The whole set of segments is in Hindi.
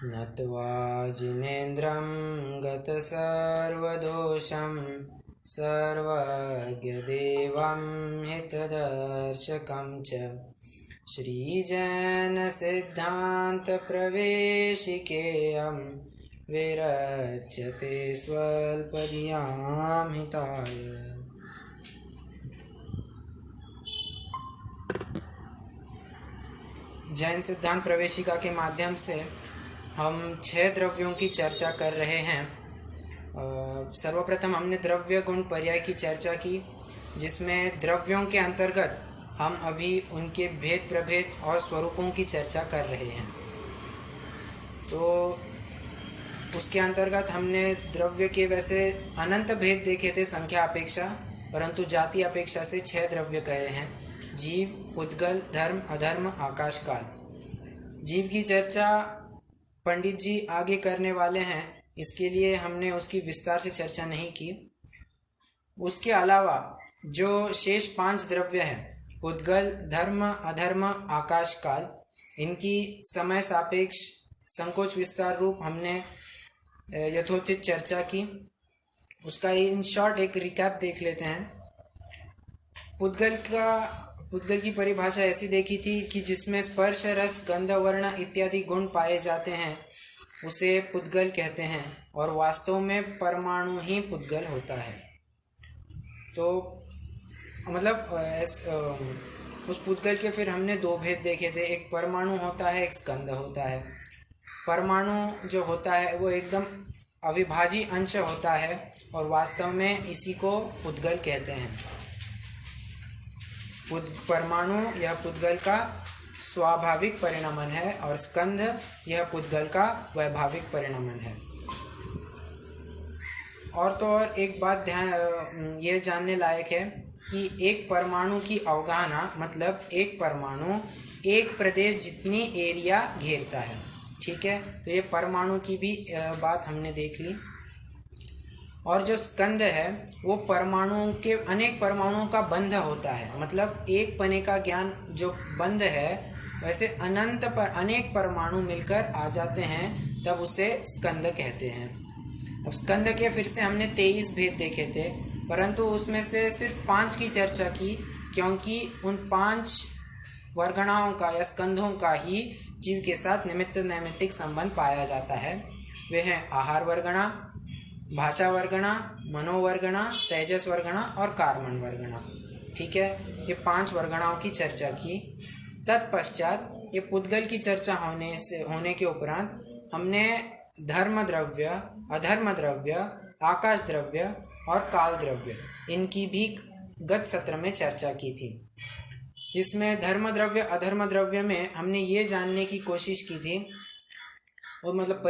नत्वा जिनेन्द्रं गतसर्वदोषं सर्वज्ञदेवं हितदर्शकं च श्रीजैनसिद्धान्तप्रवेशिकेयं विरच्यते स्वल्पधियां हिताय। जैन सिद्धांत प्रवेशिका के माध्यम से हम 6 द्रव्यों की चर्चा कर रहे हैं। सर्वप्रथम हमने द्रव्य गुण पर्याय की चर्चा की, जिसमें द्रव्यों के अंतर्गत हम अभी उनके भेद प्रभेद और स्वरूपों की चर्चा कर रहे हैं। तो उसके अंतर्गत हमने द्रव्य के वैसे अनंत भेद देखे थे संख्या अपेक्षा, परंतु जाति अपेक्षा से 6 द्रव्य कहे हैं: जीव, पुद्गल, धर्म, अधर्म, आकाश, काल। जीव की चर्चा पंडित जी आगे करने वाले हैं, इसके लिए हमने उसकी विस्तार से चर्चा नहीं की। उसके अलावा जो शेष 5 द्रव्य हैं, पुद्गल, धर्म, अधर्म, आकाश, काल, इनकी समय सापेक्ष संकोच विस्तार रूप हमने यथोचित चर्चा की। उसका इन शॉर्ट एक रिकैप देख लेते हैं। पुद्गल की परिभाषा ऐसी देखी थी कि जिसमें स्पर्श, रस, गंध, वर्ण इत्यादि गुण पाए जाते हैं उसे पुद्गल कहते हैं, और वास्तव में परमाणु ही पुद्गल होता है। तो मतलब उस पुद्गल के फिर हमने 2 भेद देखे थे, एक परमाणु होता है, एक स्कंध होता है। परमाणु जो होता है वो एकदम अविभाज्य अंश होता है, और वास्तव में इसी को पुद्गल कहते हैं। परमाणु यह पुद्गल का स्वाभाविक परिणमन है, और स्कंध यह पुद्गल का वैभाविक परिणमन है। और तो और एक बात यह जानने लायक है कि एक परमाणु की अवगाहना मतलब एक परमाणु एक प्रदेश जितनी एरिया घेरता है। ठीक है, तो ये परमाणु की भी बात हमने देख ली। और जो स्कंद है वो परमाणुओं के अनेक परमाणुओं का बंध होता है, मतलब एक पने का ज्ञान जो बंध है, वैसे अनेक परमाणु मिलकर आ जाते हैं, तब उसे स्कंद कहते हैं। अब स्कंद के फिर से हमने 23 भेद देखे थे, परंतु उसमें से सिर्फ 5 की चर्चा की, क्योंकि उन 5 वर्गणाओं का या स्कंधों का ही जीव के साथ निमित्त नैमित्तिक संबंध पाया जाता है। वे हैं आहार वर्गणा, भाषा वर्गणा, मनोवर्गणा, तेजस वर्गणा और कार्मण वर्गणा। ठीक है, ये 5 वर्गणाओं की चर्चा की। तत्पश्चात ये पुद्गल की चर्चा होने के उपरांत हमने धर्म द्रव्य, अधर्म द्रव्य, आकाश द्रव्य और काल द्रव्य, इनकी भी गत सत्र में चर्चा की थी। इसमें धर्म द्रव्य, अधर्म द्रव्य में हमने ये जानने की कोशिश की थी, और मतलब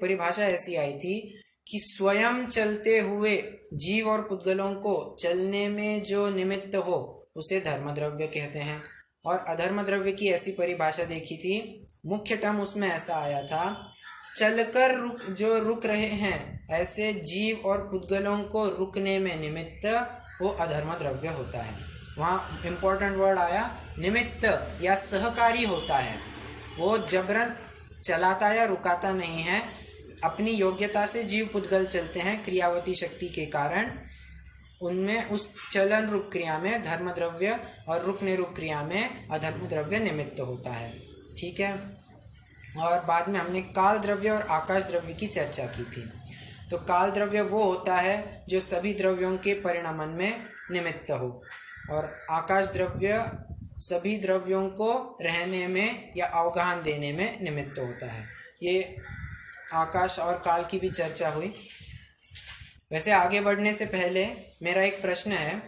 परिभाषा ऐसी आई थी कि स्वयं चलते हुए जीव और पुद्गलों को चलने में जो निमित्त हो उसे धर्म द्रव्य कहते हैं। और अधर्म द्रव्य की ऐसी परिभाषा देखी थी, मुख्य टर्म उसमें ऐसा आया था, चलकर जो रुक रहे हैं ऐसे जीव और पुद्गलों को रुकने में निमित्त वो अधर्म द्रव्य होता है। वहाँ इम्पोर्टेंट वर्ड आया निमित्त या सहकारी होता है, वो जबरन चलाता या रुकाता नहीं है, अपनी योग्यता से जीव पुद्गल चलते हैं क्रियावती शक्ति के कारण। उनमें उस चलन रूप क्रिया में धर्म द्रव्य और रुकने रूप क्रिया में अधर्म द्रव्य निमित्त होता है। ठीक है, और बाद में हमने काल द्रव्य और आकाश द्रव्य की चर्चा की थी। तो काल द्रव्य वो होता है जो सभी द्रव्यों के परिणमन में निमित्त हो, और आकाश द्रव्य सभी द्रव्यों को रहने में या अवगाहन देने में निमित्त होता है। ये आकाश और काल की भी चर्चा हुई। वैसे आगे बढ़ने से पहले मेरा एक प्रश्न है,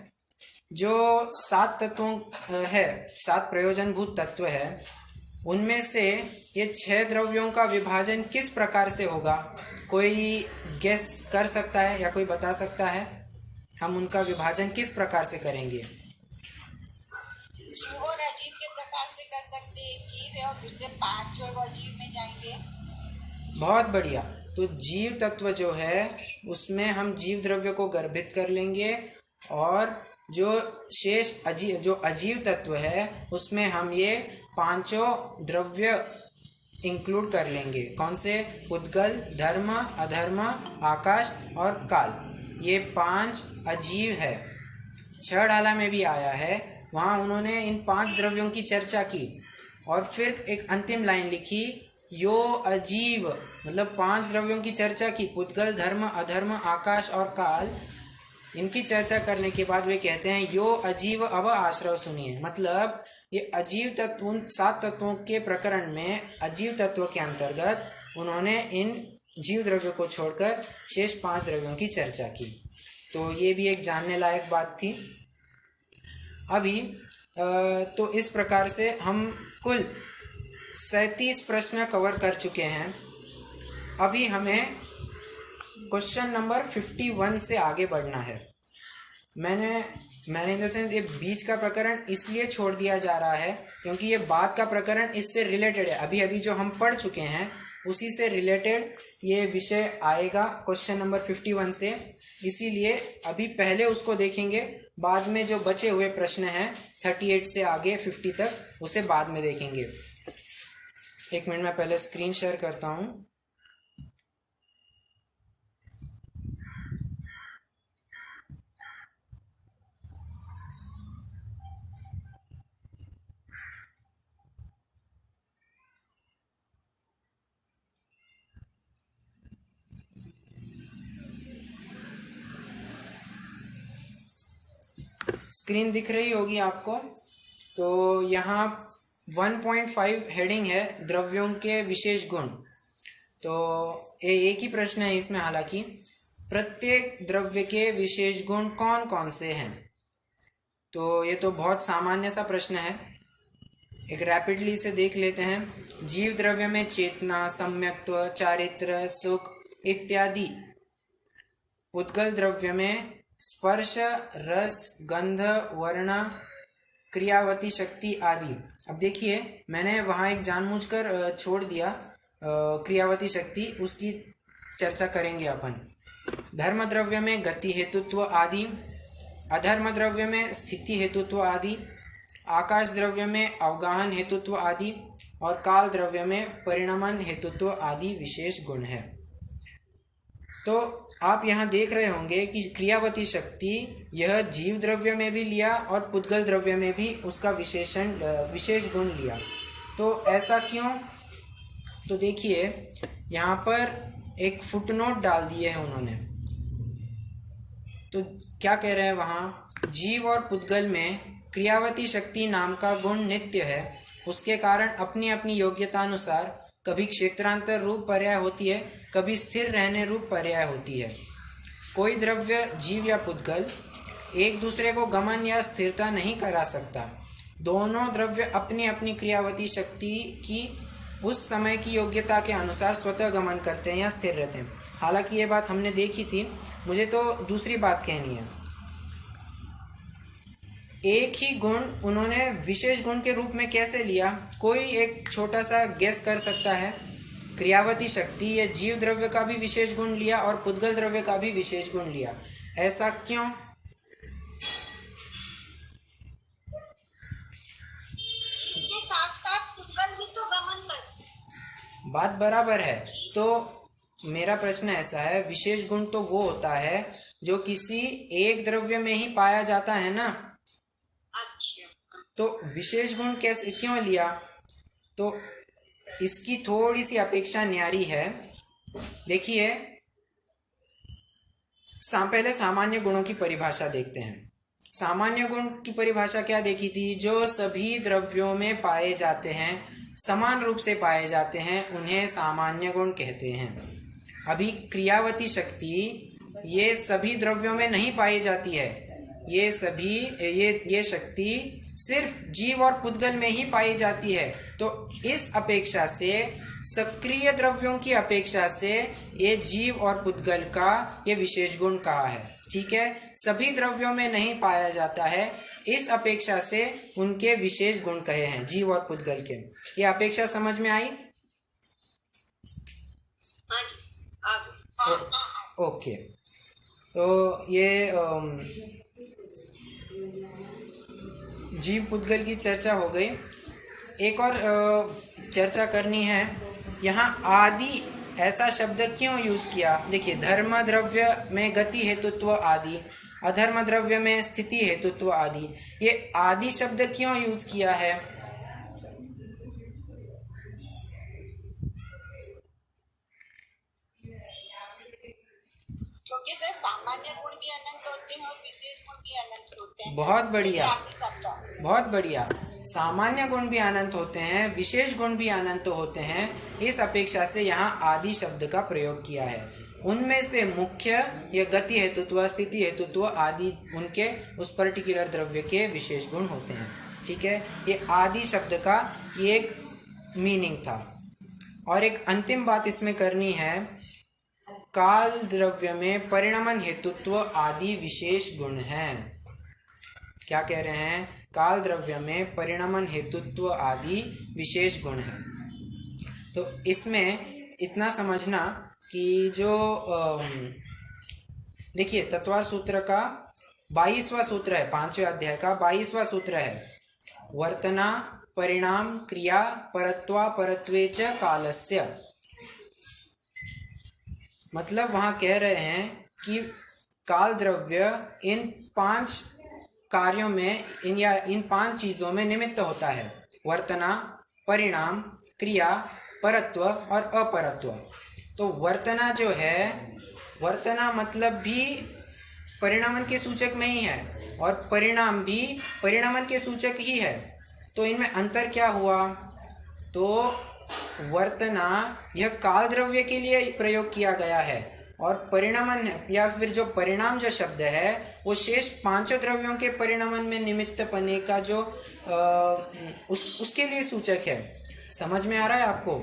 जो 7 तत्वों है, 7 प्रयोजनभूत तत्व है, उनमें से ये 6 द्रव्यों का विभाजन किस प्रकार से होगा? कोई गेस कर सकता है या कोई बता सकता है हम उनका विभाजन किस प्रकार से करेंगे? जीव और अजीव के प्रकार से कर सकते हैं। जीव है और दूसरे 5 जो है अजीव में जाएंगे। बहुत बढ़िया। तो जीव तत्व जो है उसमें हम जीव द्रव्य को गर्भित कर लेंगे, और जो शेष अजीव तत्व है उसमें हम ये 5 द्रव्य इंक्लूड कर लेंगे। कौन से? पुद्गल, धर्म, अधर्म, आकाश और काल। ये 5 अजीव है। छह डाला में भी आया है, वहाँ उन्होंने इन 5 द्रव्यों की चर्चा की और फिर एक अंतिम लाइन लिखी, यो अजीव, मतलब 5 द्रव्यों की चर्चा की, पुद्गल, धर्म, अधर्म, आकाश और काल। इनकी चर्चा करने के बाद वे कहते हैं यो अजीव अब आश्रव सुनिए। मतलब ये अजीव तत्व, उन 7 तत्वों के प्रकरण में अजीव तत्व के अंतर्गत उन्होंने इन जीव द्रव्यों को छोड़कर शेष 5 द्रव्यों की चर्चा की। तो ये भी एक जानने लायक बात थी। अभी तो इस प्रकार से हम कुल 37 प्रश्न कवर कर चुके हैं। अभी हमें क्वेश्चन नंबर 51 से आगे बढ़ना है। मैंने इन द सेंस ये बीच का प्रकरण इसलिए छोड़ दिया जा रहा है क्योंकि ये बाद का प्रकरण इससे रिलेटेड है। अभी जो हम पढ़ चुके हैं उसी से रिलेटेड ये विषय आएगा क्वेश्चन नंबर 51 से, इसीलिए अभी पहले उसको देखेंगे, बाद में जो बचे हुए प्रश्न हैं 38 से आगे 50 तक उसे बाद में देखेंगे। एक मिनट में पहले स्क्रीन शेयर करता हूँ। स्क्रीन दिख रही होगी आपको। तो यहाँ 1.5 हेडिंग है द्रव्यों के विशेष गुण। तो एक ही प्रश्न है इसमें, हालांकि प्रत्येक द्रव्य के विशेष गुण कौन कौन से हैं। तो ये तो बहुत सामान्य सा प्रश्न है, एक रैपिडली इसे देख लेते हैं। जीव द्रव्य में चेतना, सम्यक्त्व, चारित्र, सुख इत्यादि। पुद्गल द्रव्य में स्पर्श, रस, गंध, वर्ण, क्रियावती शक्ति आदि। अब देखिए मैंने वहाँ एक जानबूझकर छोड़ दिया क्रियावती शक्ति, उसकी चर्चा करेंगे अपन। धर्म द्रव्य में गति हेतुत्व आदि, अधर्म द्रव्य में स्थिति हेतुत्व आदि, आकाश द्रव्य में अवगाहन हेतुत्व आदि और काल द्रव्य में परिणमन हेतुत्व आदि विशेष गुण है। तो आप यहाँ देख रहे होंगे कि क्रियावती शक्ति यह जीव द्रव्य में भी लिया और पुद्गल द्रव्य में भी उसका विशेष गुण लिया। तो ऐसा क्यों? तो देखिए यहाँ पर एक फुटनोट डाल दिए है उन्होंने। तो क्या कह रहे हैं वहाँ, जीव और पुद्गल में क्रियावती शक्ति नाम का गुण नित्य है, उसके कारण अपनी अपनी योग्यता अनुसार कभी क्षेत्रांतर रूप पर्याय होती है, कभी स्थिर रहने रूप पर्याय होती है। कोई द्रव्य, जीव या पुद्गल, एक दूसरे को गमन या स्थिरता नहीं करा सकता। दोनों द्रव्य अपनी अपनी क्रियावती शक्ति की उस समय की योग्यता के अनुसार स्वतः गमन करते हैं या स्थिर रहते हैं। हालांकि ये बात हमने देखी थी, मुझे तो दूसरी बात कहनी है। एक ही गुण उन्होंने विशेष गुण के रूप में कैसे लिया? कोई एक छोटा सा गेस कर सकता है? क्रियावती शक्ति ये जीव द्रव्य का भी विशेष गुण लिया और पुद्गल द्रव्य का भी विशेष गुण लिया, ऐसा क्यों? बात बराबर है। तो मेरा प्रश्न ऐसा है, विशेष गुण तो वो होता है जो किसी एक द्रव्य में ही पाया जाता है ना। तो विशेष गुण कैसे क्यों लिया? तो इसकी थोड़ी सी अपेक्षा न्यारी है। देखिए पहले सामान्य गुणों की परिभाषा देखते हैं। सामान्य गुण की परिभाषा क्या देखी थी? जो सभी द्रव्यों में पाए जाते हैं, समान रूप से पाए जाते हैं, उन्हें सामान्य गुण कहते हैं। अभी क्रियावती शक्ति ये सभी द्रव्यों में नहीं पाई जाती है, ये शक्ति सिर्फ जीव और पुद्गल में ही पाई जाती है। तो इस अपेक्षा से, सक्रिय द्रव्यों की अपेक्षा से, ये जीव और पुद्गल का ये विशेष गुण कहा है। ठीक है, सभी द्रव्यों में नहीं पाया जाता है, इस अपेक्षा से उनके विशेष गुण कहे हैं जीव और पुद्गल के। ये अपेक्षा समझ में आई? ओके, तो ये जीव पुद्गल की चर्चा हो गई। एक और चर्चा करनी है यहाँ आदि ऐसा शब्द क्यों यूज किया? देखिए, धर्म द्रव्य में गति हेतुत्व आदि, अधर्म द्रव्य में स्थिति हेतुत्व आदि, ये आदि शब्द क्यों यूज किया है? क्योंकि सर सामान्य गुण भी अनंत होते हैं और विशेष गुण भी अनंत होते हैं। बहुत इसलिए बढ़िया, आदि शब्द। बहुत बढ़िया। सामान्य गुण भी अनंत होते हैं, विशेष गुण भी अनंत होते हैं, इस अपेक्षा से यहाँ आदि शब्द का प्रयोग किया है। उनमें से मुख्य ये गति हेतुत्व, स्थिति हेतुत्व आदि उनके उस पर्टिकुलर द्रव्य के विशेष गुण होते हैं। ठीक है, ये आदि शब्द का ये एक मीनिंग था। और एक अंतिम बात इसमें करनी है, काल द्रव्य में परिणमन हेतुत्व आदि विशेष गुण हैं। क्या कह रहे हैं? काल द्रव्य में परिणमन हेतुत्व आदि विशेष गुण हैं। तो इसमें इतना समझना कि जो देखिए, तत्वार सूत्र का 22वां सूत्र है, 5वें अध्याय का 22वां सूत्र है, वर्तना परिणाम क्रिया परत्वा परत्वे च कालस्य। मतलब वहां कह रहे हैं कि काल द्रव्य इन 5 कार्यों में, इन 5 चीजों में निमित्त होता है, वर्तना, परिणाम, क्रिया, परत्व और अपरत्व। तो वर्तना जो है, वर्तना मतलब भी परिणामन के सूचक में ही है और परिणाम भी परिणामन के सूचक ही है। तो इनमें अंतर क्या हुआ? तो वर्तना यह काल द्रव्य के लिए प्रयोग किया गया है और परिणमन या फिर जो परिणाम जो शब्द है वो शेष 5 द्रव्यों के परिणमन में निमित्त पने का जो उसके लिए सूचक है। समझ में आ रहा है आपको?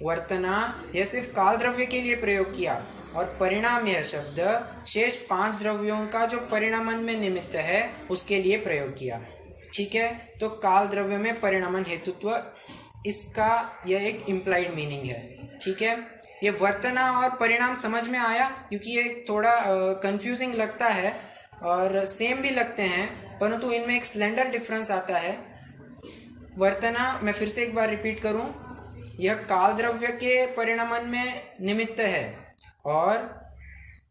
वर्तना यह सिर्फ काल द्रव्य के लिए प्रयोग किया और परिणाम यह शब्द शेष 5 द्रव्यों का जो परिणमन में निमित्त है उसके लिए प्रयोग किया। ठीक है, तो काल द्रव्य में परिणमन हेतुत्व, इसका यह एक इम्प्लाइड मीनिंग है। ठीक है, ये वर्तना और परिणाम समझ में आया? क्योंकि ये थोड़ा कंफ्यूजिंग लगता है और सेम भी लगते हैं, परंतु इनमें एक स्लेंडर डिफरेंस आता है। वर्तना, मैं फिर से एक बार रिपीट करूं, यह काल द्रव्य के परिणमन में निमित्त है और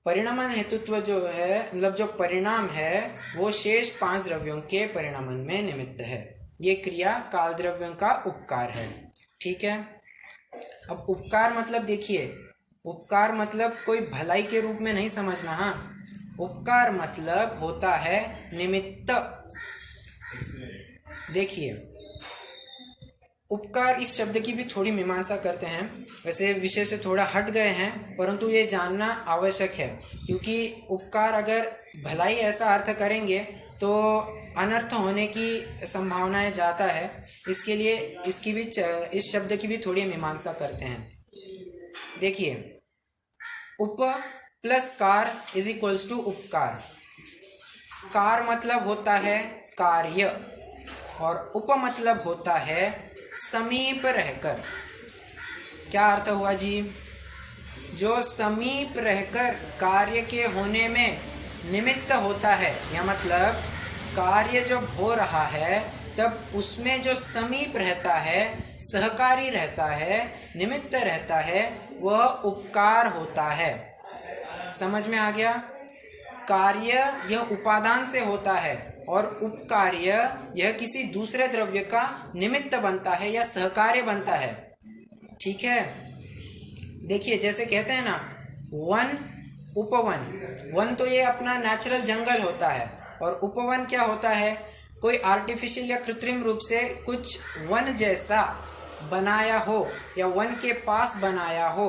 परिणमन हेतुत्व जो है, मतलब जो परिणाम है, वो शेष 5 द्रव्यों के परिणमन में निमित्त है। ये क्रिया काल द्रव्यों का उपकार है। ठीक है, अब उपकार मतलब देखिए, उपकार मतलब कोई भलाई के रूप में नहीं समझना। हाँ, उपकार मतलब होता है निमित्त। देखिए, उपकार इस शब्द की भी थोड़ी मीमांसा करते हैं, वैसे विषय से थोड़ा हट गए हैं, परंतु ये जानना आवश्यक है क्योंकि उपकार अगर भलाई ऐसा अर्थ करेंगे तो अनर्थ होने की संभावनाएं ज़्यादा है। इसके लिए इसकी भी इस शब्द की भी थोड़ी मीमांसा करते हैं। देखिए, उप प्लस कार इज इक्वल्स टू उपकार। कार मतलब होता है कार्य और उप मतलब होता है समीप रहकर। क्या अर्थ हुआ जी? जो समीप रहकर कार्य के होने में निमित्त होता है, या मतलब कार्य जब हो रहा है तब उसमें जो समीप रहता है, सहकारी रहता है, निमित्त रहता है, वह उपकार होता है। समझ में आ गया? कार्य यह उपादान से होता है और उपकार्य यह किसी दूसरे द्रव्य का निमित्त बनता है या सहकार्य बनता है। ठीक है, देखिए, जैसे कहते हैं ना, वन उपवन। वन तो ये अपना नेचुरल जंगल होता है और उपवन क्या होता है? कोई आर्टिफिशियल या कृत्रिम रूप से कुछ वन जैसा बनाया हो या वन के पास बनाया हो,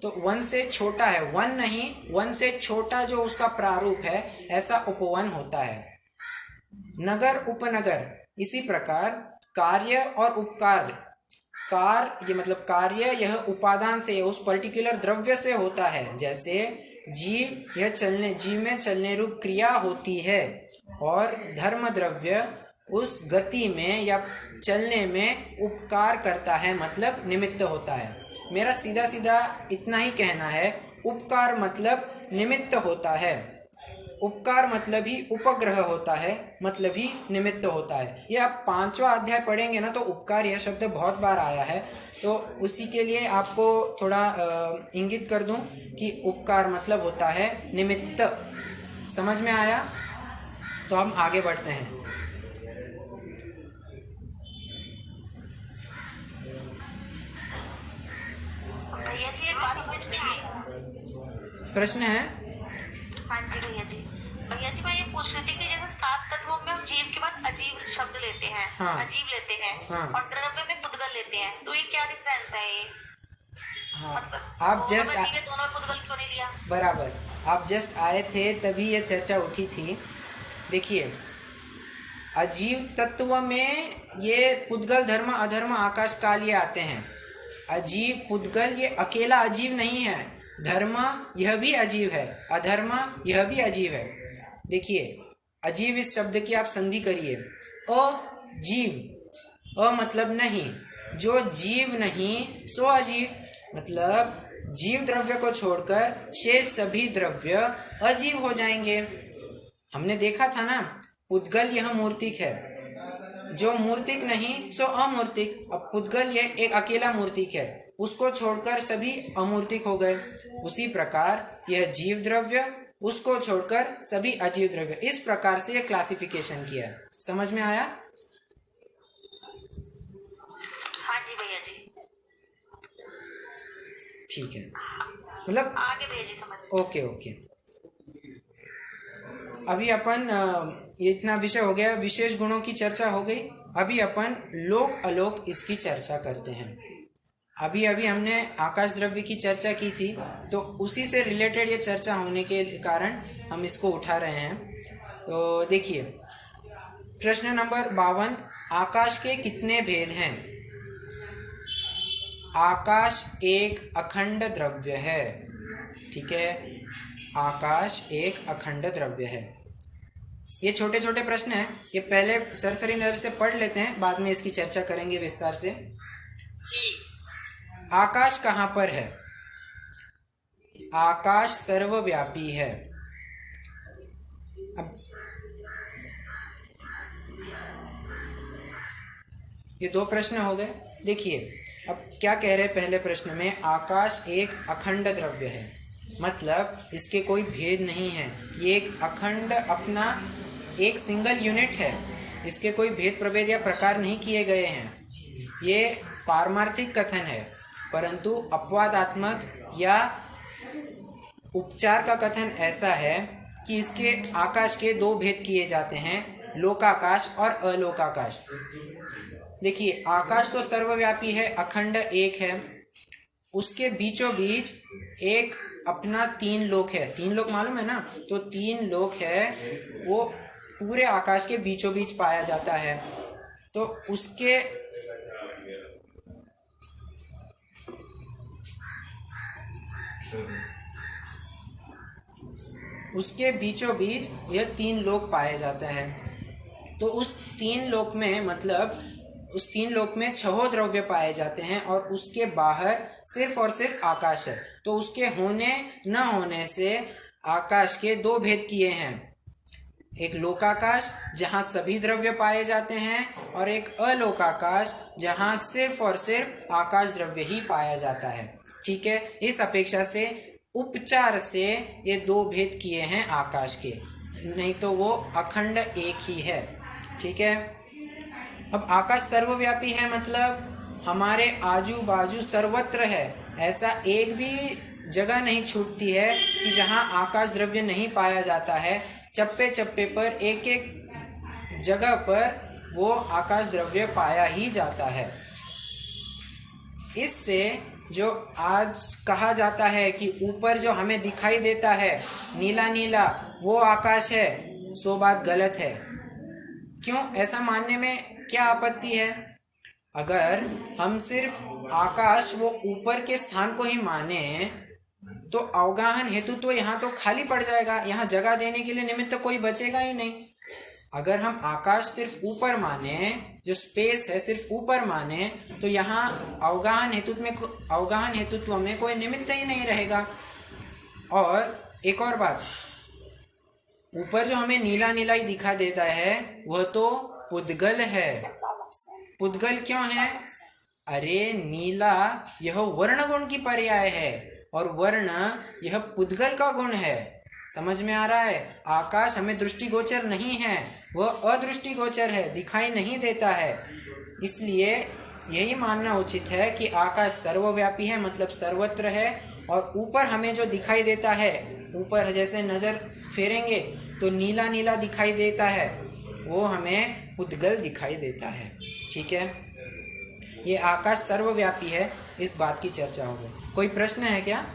तो वन से छोटा है, वन नहीं, वन से छोटा जो उसका प्रारूप है, ऐसा उपवन होता है। नगर, उपनगर। इसी प्रकार कार्य और उपकार्य, कार ये मतलब कार्य यह उपादान से, उस पर्टिकुलर द्रव्य से होता है। जैसे जीव, यह चलने, जीव में चलने रूप क्रिया होती है और धर्म द्रव्य उस गति में या चलने में उपकार करता है, मतलब निमित्त होता है। मेरा सीधा सीधा इतना ही कहना है, उपकार मतलब निमित्त होता है। उपकार मतलब ही उपग्रह होता है, मतलब ही निमित्त होता है। ये आप 5वां अध्याय पढ़ेंगे ना तो उपकार यह शब्द बहुत बार आया है, तो उसी के लिए आपको थोड़ा इंगित कर दूं कि उपकार मतलब होता है निमित्त। समझ में आया? तो हम आगे बढ़ते हैं। भैया जी एक बात पूछनी थी। प्रश्न है? हाँ जी भैया जी। भैया जी मैं ये पूछ रही थी कि जैसे 7 तत्वों में हम जीव के बाद अजीब शब्द लेते हैं, हाँ। अजीब लेते हैं, हाँ। और द्रव्य में पुद्गल लेते हैं, तो ये क्या डिफरेंस है ये? हाँ, मतलब आप दोनों जस्ट में जीव है, दोनों में पुद्गल क्यों नहीं लिया? बराबर, आप जस्ट आए थे तभी ये चर्चा उठी थी। देखिए, अजीव तत्व में ये पुद्गल, धर्म, अधर्म, आकाश, काल ये आते हैं। अजीव, पुद्गल ये अकेला अजीव नहीं है, धर्म यह भी अजीव है, अधर्म यह भी अजीव है। देखिए, अजीव इस शब्द की आप संधि करिए, अजीव, अ मतलब नहीं, जो जीव नहीं सो अजीव, मतलब जीव द्रव्य को छोड़कर शेष सभी द्रव्य अजीव हो जाएंगे। हमने देखा था ना, पुद्गल यह मूर्तिक है, जो मूर्तिक नहीं सो अमूर्तिक। अब पुद्गल यह एक अकेला मूर्तिक है, उसको छोड़कर सभी अमूर्तिक हो गए। उसी प्रकार यह जीव द्रव्य, उसको छोड़कर सभी अजीव द्रव्य। इस प्रकार से यह क्लासिफिकेशन किया है। समझ में आया? हाँ जी भैया जी। ठीक है, मतलब आगे भैया जी समझ। Okay okay. अभी अपन ये इतना विषय हो गया, विशेष गुणों की चर्चा हो गई। अभी अपन लोक अलोक इसकी चर्चा करते हैं। अभी अभी हमने आकाश द्रव्य की चर्चा की थी, तो उसी से रिलेटेड ये चर्चा होने के कारण हम इसको उठा रहे हैं। तो देखिए, प्रश्न नंबर 52, आकाश के कितने भेद हैं? आकाश एक अखंड द्रव्य है। ठीक है, आकाश एक अखंड द्रव्य है। ये छोटे छोटे प्रश्न हैं, ये पहले सरसरी नजर से पढ़ लेते हैं, बाद में इसकी चर्चा करेंगे विस्तार से। जी। आकाश कहाँ पर है? आकाश सर्वव्यापी है। अब ये दो प्रश्न हो गए। देखिए, अब क्या कह रहे हैं पहले प्रश्न में, आकाश एक अखंड द्रव्य है, मतलब इसके कोई भेद नहीं है। ये एक अखंड, अपना एक सिंगल यूनिट है, इसके कोई भेद प्रभेद या प्रकार नहीं किए गए हैं। ये पारमार्थिक कथन है, परंतु अपवादात्मक या उपचार का कथन ऐसा है कि इसके आकाश के दो भेद किए जाते हैं, लोकाकाश और अलोकाकाश। देखिए, आकाश तो सर्वव्यापी है, अखंड एक है, उसके बीचों बीच एक अपना 3 लोक है। 3 लोक मालूम है ना? तो 3 लोक है, वो पूरे आकाश के बीचों बीच पाया जाता है। तो उसके बीचों बीच यह 3 लोक पाए जाते हैं। तो उस 3 लोक में, मतलब उस 3 लोक में 6 द्रव्य पाए जाते हैं, और उसके बाहर सिर्फ और सिर्फ आकाश है। तो उसके होने न होने से आकाश के 2 भेद किए हैं, एक लोकाकाश जहाँ सभी द्रव्य पाए जाते हैं, और एक अलोकाकाश जहाँ सिर्फ और सिर्फ आकाश द्रव्य ही पाया जाता है। ठीक है, इस अपेक्षा से उपचार से ये 2 भेद किए हैं आकाश के, नहीं तो वो अखंड एक ही है। ठीक है, अब आकाश सर्वव्यापी है, मतलब हमारे आजू बाजू सर्वत्र है, ऐसा एक भी जगह नहीं छूटती है कि जहाँ आकाश द्रव्य नहीं पाया जाता है। चप्पे चप्पे पर, एक एक जगह पर वो आकाश द्रव्य पाया ही जाता है। इससे जो आज कहा जाता है कि ऊपर जो हमें दिखाई देता है नीला नीला, वो आकाश है, सो बात गलत है। क्यों? ऐसा मानने में क्या आपत्ति है? अगर हम सिर्फ आकाश वो ऊपर के स्थान को ही माने तो अवगाहन हेतु तो यहाँ तो खाली पड़ जाएगा, यहाँ जगह देने के लिए निमित्त कोई बचेगा ही नहीं। अगर हम आकाश सिर्फ ऊपर माने, जो स्पेस है सिर्फ ऊपर माने, तो यहाँ अवगाहन हेतुत्व में कोई निमित्त ही नहीं रहेगा। और एक और बात, ऊपर जो हमें नीला नीला ही दिखा देता है वह तो पुद्गल है। पुद्गल क्यों है? अरे नीला यह वर्ण गुण की पर्याय है और वर्ण यह पुद्गल का गुण है। समझ में आ रहा है? आकाश हमें दृष्टिगोचर नहीं है, वह अदृष्टिगोचर है, दिखाई नहीं देता है। इसलिए यही मानना उचित है कि आकाश सर्वव्यापी है, मतलब सर्वत्र है। और ऊपर हमें जो दिखाई देता है, ऊपर जैसे नज़र फेरेंगे तो नीला नीला दिखाई देता है, वो हमें पुद्गल दिखाई देता है। ठीक है, ये आकाश सर्वव्यापी है, इस बात की चर्चा हो गई। कोई प्रश्न है क्या?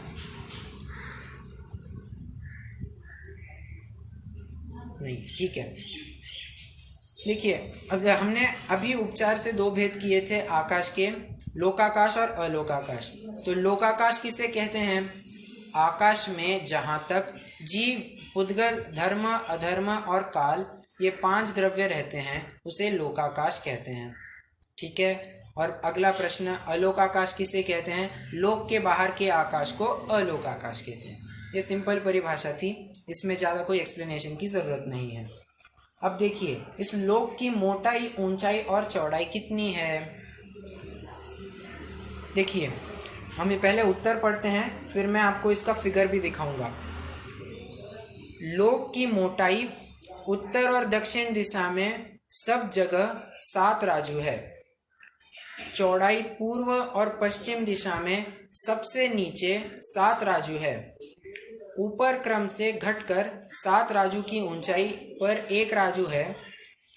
नहीं, ठीक है। देखिए, अब हमने अभी उपचार से दो भेद किए थे आकाश के, लोकाकाश और अलोकाकाश। तो लोकाकाश किसे कहते हैं? आकाश में जहाँ तक जीव, पुद्गल, धर्म, अधर्म और काल, ये 5 द्रव्य रहते हैं, उसे लोकाकाश कहते हैं। ठीक है। और अगला प्रश्न, अलोकाकाश किसे कहते हैं? लोक के बाहर के आकाश को अलोकाकाश कहते हैं। ये सिंपल परिभाषा थी, इसमें ज़्यादा कोई एक्सप्लेनेशन की ज़रूरत नहीं है। अब देखिए, इस लोक की मोटाई, ऊंचाई और चौड़ाई कितनी है? देखिए, हम ये पहले उत्तर पढ़ते हैं, फिर मैं आपको इसका फिगर भी दिखाऊंगा। लोक की मोटाई उत्तर और दक्षिण दिशा में सब जगह 7 राजू है। चौड़ाई पूर्व और पश्चिम दिशा में सबसे नीचे 7 राजू है। ऊपर क्रम से घटकर 7 राजू की ऊंचाई पर 1 राजू है।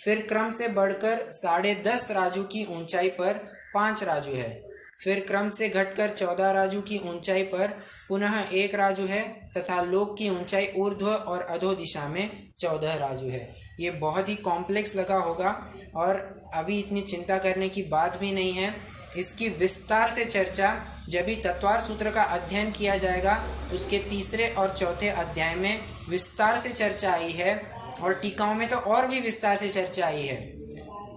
फिर क्रम से बढ़कर 10.5 राजू की ऊंचाई पर 5 राजू है। फिर क्रम से घटकर 14 राजू की ऊंचाई पर पुनः 1 राजू है तथा लोक की ऊंचाई ऊर्ध्व और अधो दिशा में 14 राजू है। ये बहुत ही कॉम्प्लेक्स लगा होगा और अभी इतनी चिंता करने की बात भी नहीं है। इसकी विस्तार से चर्चा जब भी तत्वार सूत्र का अध्ययन किया जाएगा, उसके 3 और 4 अध्याय में विस्तार से चर्चा आई है और टीकाओं में तो और भी विस्तार से चर्चा आई है।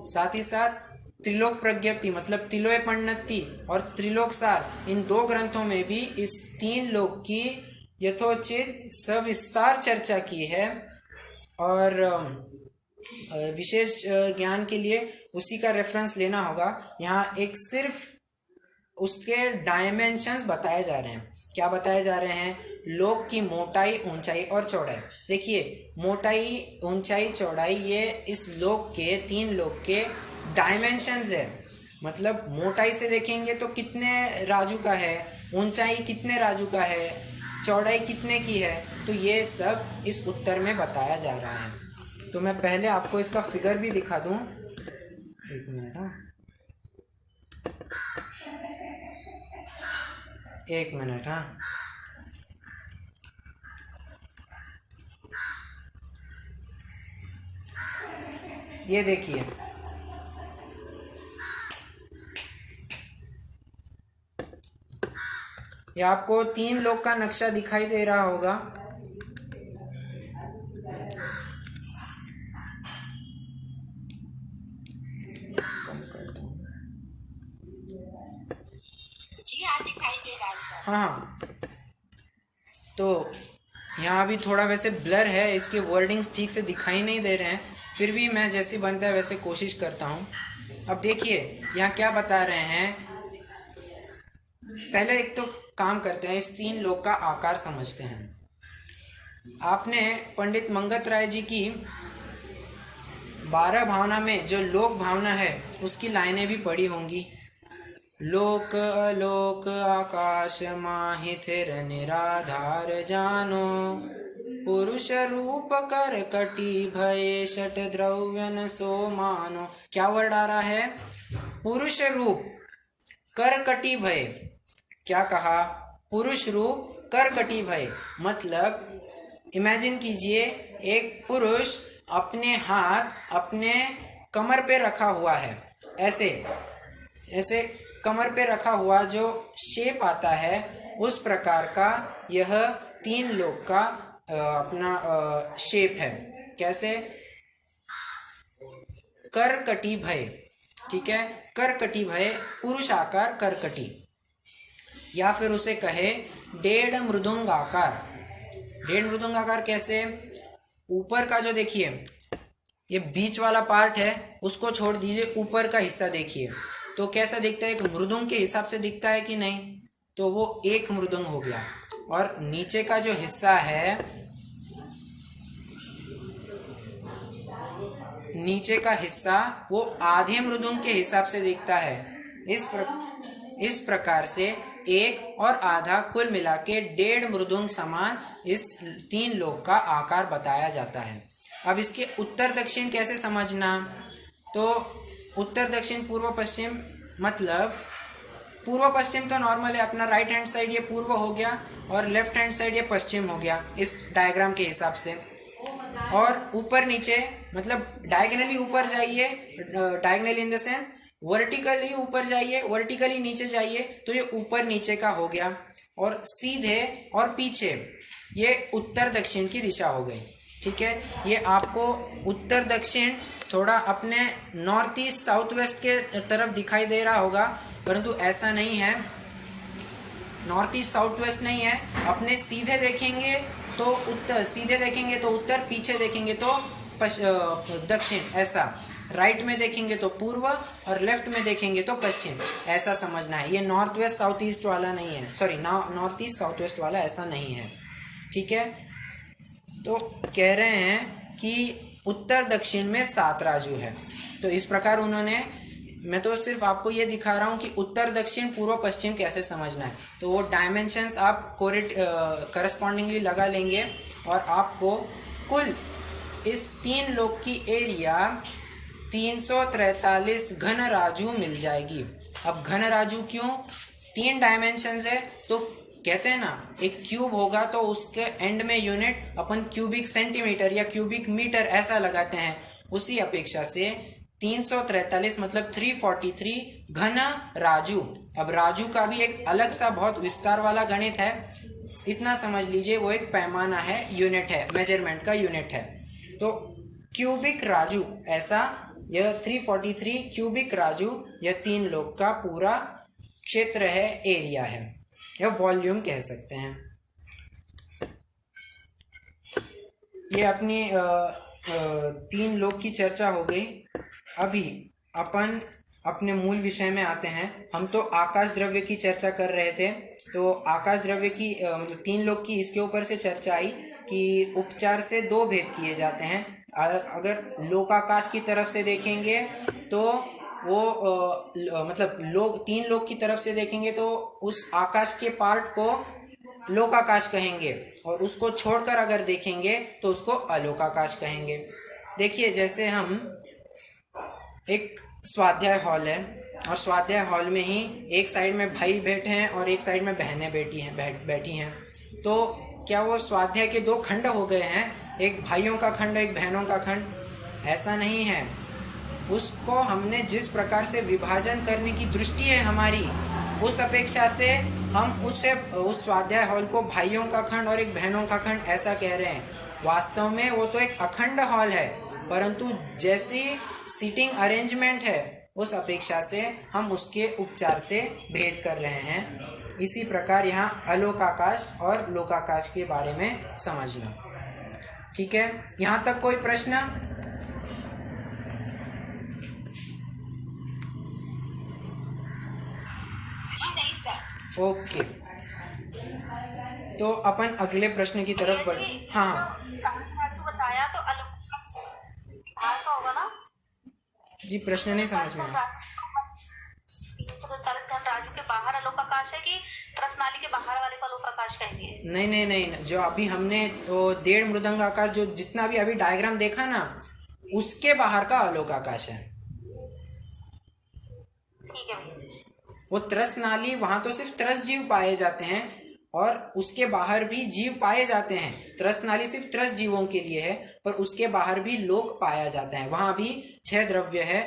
साथ ही साथ त्रिलोक प्रज्ञप्ति मतलब तिलोय पण्णति और त्रिलोक सार, इन 2 ग्रंथों में भी इस 3 लोक की यथोचित सविस्तार चर्चा की है। और विशेष ज्ञान के लिए उसी का रेफरेंस लेना होगा। यहाँ एक सिर्फ उसके डायमेंशंस बताए जा रहे हैं। क्या बताए जा रहे हैं? लोक की मोटाई, ऊंचाई और चौड़ाई। देखिए, मोटाई, ऊंचाई, चौड़ाई, ये इस लोक के, 3 लोक के डायमेंशंस है। मतलब मोटाई से देखेंगे तो कितने राजू का है, ऊंचाई कितने राजू का है, चौड़ाई कितने की है, तो ये सब इस उत्तर में बताया जा रहा है। तो मैं पहले आपको इसका फिगर भी दिखा दूं। एक मिनट, हाँ, 1 मिनट, हाँ। ये देखिए, ये आपको 3 लोक का नक्शा दिखाई दे रहा होगा। कम कर दूं। जी हाँ, दिखाई दे रहा है सर। हाँ, तो यहाँ भी थोड़ा वैसे ब्लर है, इसके वर्डिंग्स ठीक से दिखाई नहीं दे रहे हैं, फिर भी मैं जैसे बनता है वैसे कोशिश करता हूँ। अब देखिए, यहाँ क्या बता रहे हैं। पहले एक तो काम करते हैं, इस 3 लोक का आकार समझते हैं। आपने पंडित मंगत राय जी की 12 भावना में जो लोक भावना है उसकी लाइनें भी पढ़ी होंगी। लोक अलोक आकाश माहिथिर निराधार जानो, पुरुष रूप कर कटी भये षट द्रव्यन सो मानो। क्या वर्ड आ रहा है? पुरुष रूप कर कटी भय। क्या कहा? पुरुष रूप कर कटी भय। मतलब इमेजिन कीजिए, एक पुरुष अपने हाथ अपने कमर पे रखा हुआ है, ऐसे ऐसे कमर पे रखा हुआ जो शेप आता है, उस प्रकार का यह 3 लोक का अपना शेप है। कैसे? करकटी भय। ठीक है, करकटी भय, पुरुष आकार करकटी, या फिर उसे कहे 1.5 मृदुंग आकार। 1.5 मृदुंग आकार कैसे? ऊपर का जो देखिए ये बीच वाला पार्ट है उसको छोड़ दीजिए, ऊपर का हिस्सा देखिए तो कैसा दिखता है, एक मृदुंग के हिसाब से दिखता है कि नहीं, तो वो एक मृदुंग हो गया। और नीचे का जो हिस्सा है, नीचे का हिस्सा वो आधे मृदुंग के हिसाब से दिखता है। इस प्रकार से एक और आधा कुल मिला के 1.5 मृदुंग समान इस 3 लोक का आकार बताया जाता है। अब इसके उत्तर दक्षिण कैसे समझना, तो उत्तर दक्षिण पूर्व पश्चिम, मतलब पूर्व पश्चिम तो नॉर्मल है अपना, राइट हैंड साइड ये पूर्व हो गया और लेफ्ट हैंड साइड ये पश्चिम हो गया इस डायग्राम के हिसाब से। और ऊपर नीचे मतलब डायगोनली ऊपर जाइए, diagonally in the sense vertically ऊपर जाइए, वर्टिकली नीचे जाइए, तो ये ऊपर नीचे का हो गया। और सीधे और पीछे ये उत्तर दक्षिण की दिशा हो गई। ठीक है, ये आपको उत्तर दक्षिण थोड़ा अपने नॉर्थ ईस्ट साउथ वेस्ट के तरफ दिखाई दे रहा होगा, परंतु ऐसा नहीं है, नॉर्थ ईस्ट साउथ वेस्ट नहीं है। अपने सीधे देखेंगे तो उत्तर, सीधे देखेंगे तो उत्तर, पीछे देखेंगे तो दक्षिण, ऐसा राइट में देखेंगे तो पूर्व और लेफ्ट में देखेंगे तो पश्चिम, ऐसा समझना है। ये नॉर्थ वेस्ट साउथ ईस्ट वाला नहीं है, sorry north east south west वाला ऐसा नहीं है। ठीक है, तो कह रहे हैं कि उत्तर दक्षिण में 7 राजू है। तो इस प्रकार उन्होंने, मैं तो सिर्फ आपको ये दिखा रहा हूँ कि उत्तर दक्षिण पूर्व पश्चिम कैसे समझना है। तो वो डायमेंशंस आप करस्पॉन्डिंगली लगा लेंगे और आपको कुल इस 3 लोक की एरिया 343 घन राजू मिल जाएगी। अब घन राजू क्यों, 3 डायमेंशंस है, तो कहते हैं ना एक क्यूब होगा तो उसके एंड में यूनिट अपन क्यूबिक सेंटीमीटर या क्यूबिक मीटर ऐसा लगाते हैं, उसी अपेक्षा से 343 मतलब 343 घन राजू। अब राजू का भी एक अलग सा बहुत विस्तार वाला गणित है, इतना समझ लीजिए वो एक पैमाना है, यूनिट है, मेजरमेंट का यूनिट है। तो क्यूबिक राजू, ऐसा यह 343 क्यूबिक राजू यह 3 लोक का पूरा क्षेत्र है, एरिया है, या वॉल्यूम कह सकते हैं। ये अपनी 3 लोक की चर्चा हो गई। अभी अपन अपने मूल विषय में आते हैं। हम तो आकाश द्रव्य की चर्चा कर रहे थे, तो आकाश द्रव्य की मतलब 3 लोक की इसके ऊपर से चर्चा आई कि उपचार से 2 भेद किए जाते हैं। अगर लोकाकाश की तरफ से देखेंगे तो वो मतलब 3 लोक की तरफ से देखेंगे तो उस आकाश के पार्ट को लोकाकाश कहेंगे, और उसको छोड़कर अगर देखेंगे तो उसको अलोकाकाश कहेंगे। देखिए, जैसे हम एक स्वाध्याय हॉल है और स्वाध्याय हॉल में ही एक साइड में भाई बैठे हैं और एक साइड में बहनें बैठी हैं, तो क्या वो स्वाध्याय के 2 खंड हो गए हैं, एक भाइयों का खंड एक बहनों का खंड? ऐसा नहीं है। उसको हमने जिस प्रकार से विभाजन करने की दृष्टि है हमारी, उस अपेक्षा से हम उस स्वाध्याय हॉल को भाइयों का खंड और एक बहनों का खंड ऐसा कह रहे हैं। वास्तव में वो तो एक अखंड हॉल है, परंतु जैसी सीटिंग अरेंजमेंट है उस अपेक्षा से हम उसके उपचार से भेद कर रहे हैं। इसी प्रकार यहाँ अलोकाकाश और लोकाकाश के बारे में समझना। ठीक है, यहाँ तक कोई प्रश्न? जी नहीं सर। ओके, तो अपन अगले प्रश्न की तरफ बढ़। हाँ बताया तो अलोकाकाश होगा ना जी, प्रश्न नहीं समझ में आया। 347 घन राजू के बाहर अलोकाकाश है कि त्रसनाली के बाहर वाले को अलोकाकाश कहेंगे? नहीं, जो अभी हमने तो 1.5 मृदंग आकार जो जितना भी अभी डायग्राम देखा ना, उसके बाहर का अलोकाकाश है। ठीक है। वो त्रस नाली, वहां तो सिर्फ त्रस जीव पाए जाते हैं और उसके बाहर भी जीव पाए जाते हैं। त्रस नाली सिर्फ त्रस जीवों के लिए है, पर उसके बाहर भी लोक पाया जाता है। वहां भी 6 द्रव्य है,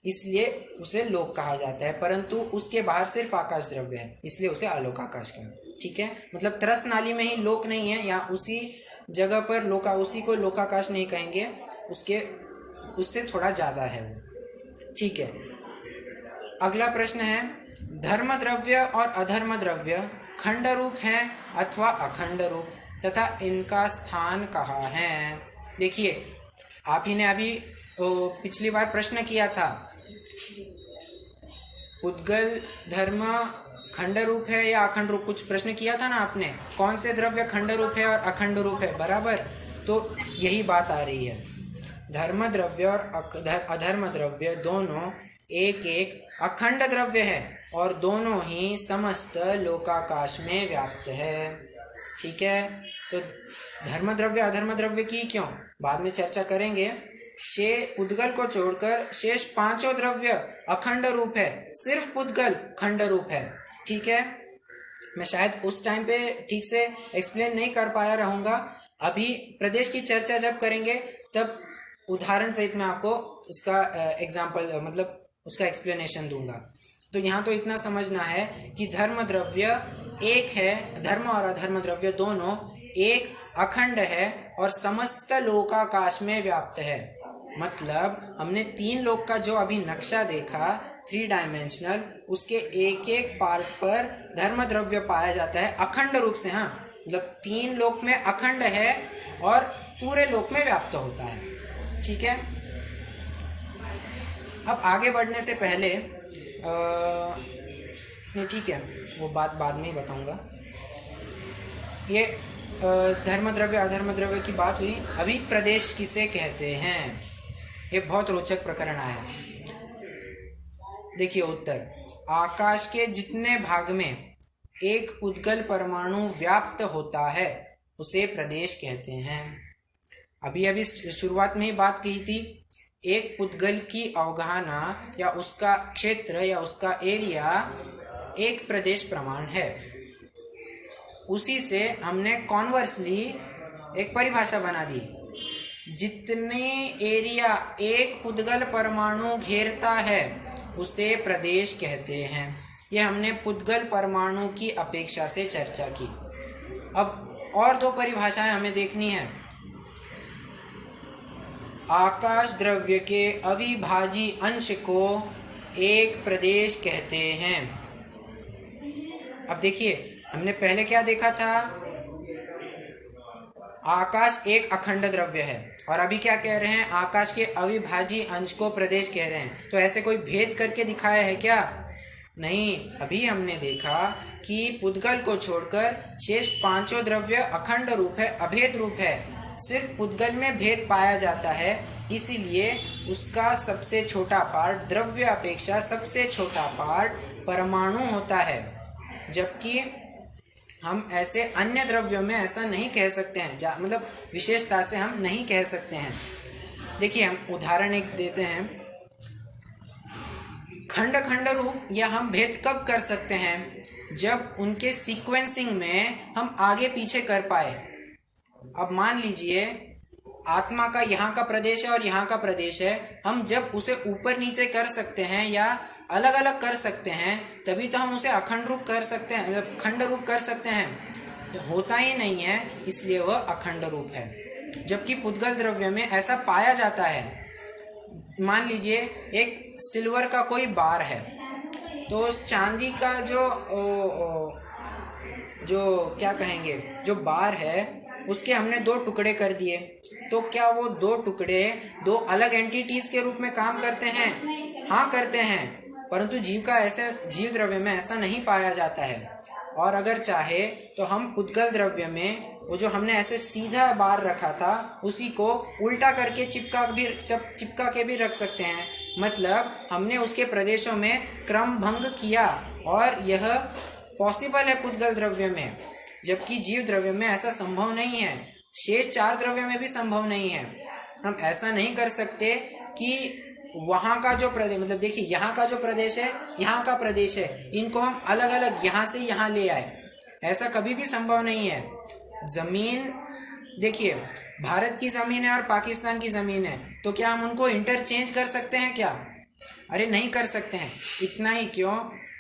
इसलिए उसे लोक कहा जाता है, परंतु उसके बाहर सिर्फ आकाश द्रव्य है, इसलिए उसे अलोकाकाश कहा। ठीक है, मतलब त्रस नाली में ही लोक नहीं है, या उसी जगह पर उसी को लोकाकाश नहीं कहेंगे, उससे थोड़ा ज्यादा है वो। ठीक है, अगला प्रश्न है, धर्म द्रव्य और अधर्म द्रव्य खंड रूप है अथवा अखंड रूप, तथा इनका स्थान कहाँ है? देखिए, आप ही ने अभी पिछली बार प्रश्न किया था, उद्गल धर्म खंड रूप है या अखंड रूप, कुछ प्रश्न किया था ना आपने, कौन से द्रव्य खंड रूप है और अखंड रूप है, बराबर। तो यही बात आ रही है, धर्म द्रव्य और अधर्म द्रव्य दोनों एक एक अखंड द्रव्य है और दोनों ही समस्त लोकाकाश में व्याप्त है। ठीक है, तो धर्म द्रव्य अधर्म द्रव्य की क्यों बाद में चर्चा करेंगे। पुद्गल को छोड़कर शेष पांचों द्रव्य अखंड रूप है, सिर्फ पुद्गल खंड रूप है। ठीक है, मैं शायद उस टाइम पे ठीक से एक्सप्लेन नहीं कर पाया रहूंगा। अभी प्रदेश की चर्चा जब करेंगे तब उदाहरण सहित मैं आपको उसका एग्जाम्पल मतलब उसका एक्सप्लेनेशन दूंगा। तो यहाँ तो इतना समझना है कि धर्म द्रव्य एक है, धर्म और अधर्म द्रव्य दोनों एक अखंड है और समस्त लोकाकाश में व्याप्त है। मतलब हमने 3 लोक का जो अभी नक्शा देखा 3 डायमेंशनल, उसके एक एक पार्ट पर धर्म द्रव्य पाया जाता है अखंड रूप से। हाँ, मतलब 3 लोक में अखंड है और पूरे लोक में व्याप्त होता है। ठीक है, अब आगे बढ़ने से पहले नहीं, ठीक है, वो बात बाद में ही बताऊंगा। ये धर्म द्रव्य अधर्म द्रव्य की बात हुई। अभी प्रदेश किसे कहते हैं, ये बहुत रोचक प्रकरण आया। देखिए उत्तर, आकाश के जितने भाग में एक पुद्गल परमाणु व्याप्त होता है उसे प्रदेश कहते हैं। अभी अभी शुरुआत में ही बात कही थी, एक पुद्गल की अवगाहना या उसका क्षेत्र या उसका एरिया एक प्रदेश प्रमाण है। उसी से हमने कॉन्वर्सली एक परिभाषा बना दी, जितने एरिया एक पुद्गल परमाणु घेरता है उसे प्रदेश कहते हैं। ये हमने पुद्गल परमाणु की अपेक्षा से चर्चा की। अब और 2 परिभाषाएं हमें देखनी है। आकाश द्रव्य के अविभाजी अंश को एक प्रदेश कहते हैं। अब देखिए, हमने पहले क्या देखा था, आकाश एक अखंड द्रव्य है और अभी क्या कह रहे हैं, आकाश के अविभाजी अंश को प्रदेश कह रहे हैं। तो ऐसे कोई भेद करके दिखाया है क्या? नहीं, अभी हमने देखा कि पुद्गल को छोड़कर शेष पांचों द्रव्य अखंड रूप है, अभेद रूप है। सिर्फ पुद्गल में भेद पाया जाता है, इसीलिए उसका सबसे छोटा पार्ट, द्रव्य अपेक्षा सबसे छोटा पार्ट परमाणु होता है। जबकि हम ऐसे अन्य द्रव्यों में ऐसा नहीं कह सकते हैं, मतलब विशेषता से हम नहीं कह सकते हैं। देखिए, हम उदाहरण एक देते हैं। खंड खंड रूप या हम भेद कब कर सकते हैं, जब उनके सीक्वेंसिंग में हम आगे पीछे कर पाए। अब मान लीजिए आत्मा का यहाँ का प्रदेश है और यहाँ का प्रदेश है, हम जब उसे ऊपर नीचे कर सकते हैं या अलग अलग कर सकते हैं तभी तो हम उसे अखंड रूप कर सकते हैं, मतलब खंड रूप कर सकते हैं। तो होता ही नहीं है, इसलिए वह अखंड रूप है। जबकि पुद्गल द्रव्य में ऐसा पाया जाता है। मान लीजिए एक सिल्वर का कोई बार है, तो उस चांदी का जो क्या कहेंगे, जो बार है उसके हमने 2 टुकड़े कर दिए, तो क्या वो 2 टुकड़े 2 अलग एंटिटीज के रूप में काम करते हैं? हाँ, करते हैं। परंतु जीव द्रव्य में ऐसा नहीं पाया जाता है। और अगर चाहे तो हम पुद्गल द्रव्य में वो जो हमने ऐसे सीधा बार रखा था उसी को उल्टा करके चिपका के भी रख सकते हैं। मतलब हमने उसके प्रदेशों में क्रम भंग किया और यह पॉसिबल है पुद्गल द्रव्य में, जबकि जीव द्रव्य में ऐसा संभव नहीं है। शेष 4 द्रव्य में भी संभव नहीं है। हम ऐसा नहीं कर सकते कि वहाँ का जो प्रदेश, मतलब देखिए यहाँ का जो प्रदेश है, यहाँ का प्रदेश है, इनको हम अलग अलग यहाँ से यहाँ ले आए, ऐसा कभी भी संभव नहीं है। जमीन देखिए, भारत की जमीन है और पाकिस्तान की जमीन है, तो क्या हम उनको इंटरचेंज कर सकते हैं क्या? अरे नहीं कर सकते हैं। इतना ही क्यों,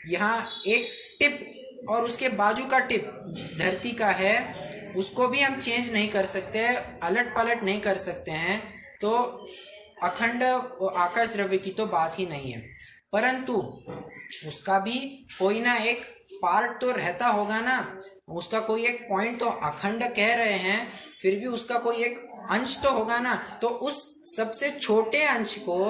यहाँ एक टिप और उसके बाजू का टिप धरती का है, उसको भी हम चेंज नहीं कर सकते, अलट पलट नहीं कर सकते हैं। तो अखंड आकाश द्रव्य की तो बात ही नहीं है। परंतु उसका भी कोई ना एक पार्ट तो रहता होगा ना, उसका कोई एक पॉइंट तो अखंड कह रहे हैं, फिर भी उसका कोई एक अंश तो होगा ना, तो उस सबसे छोटे अंश को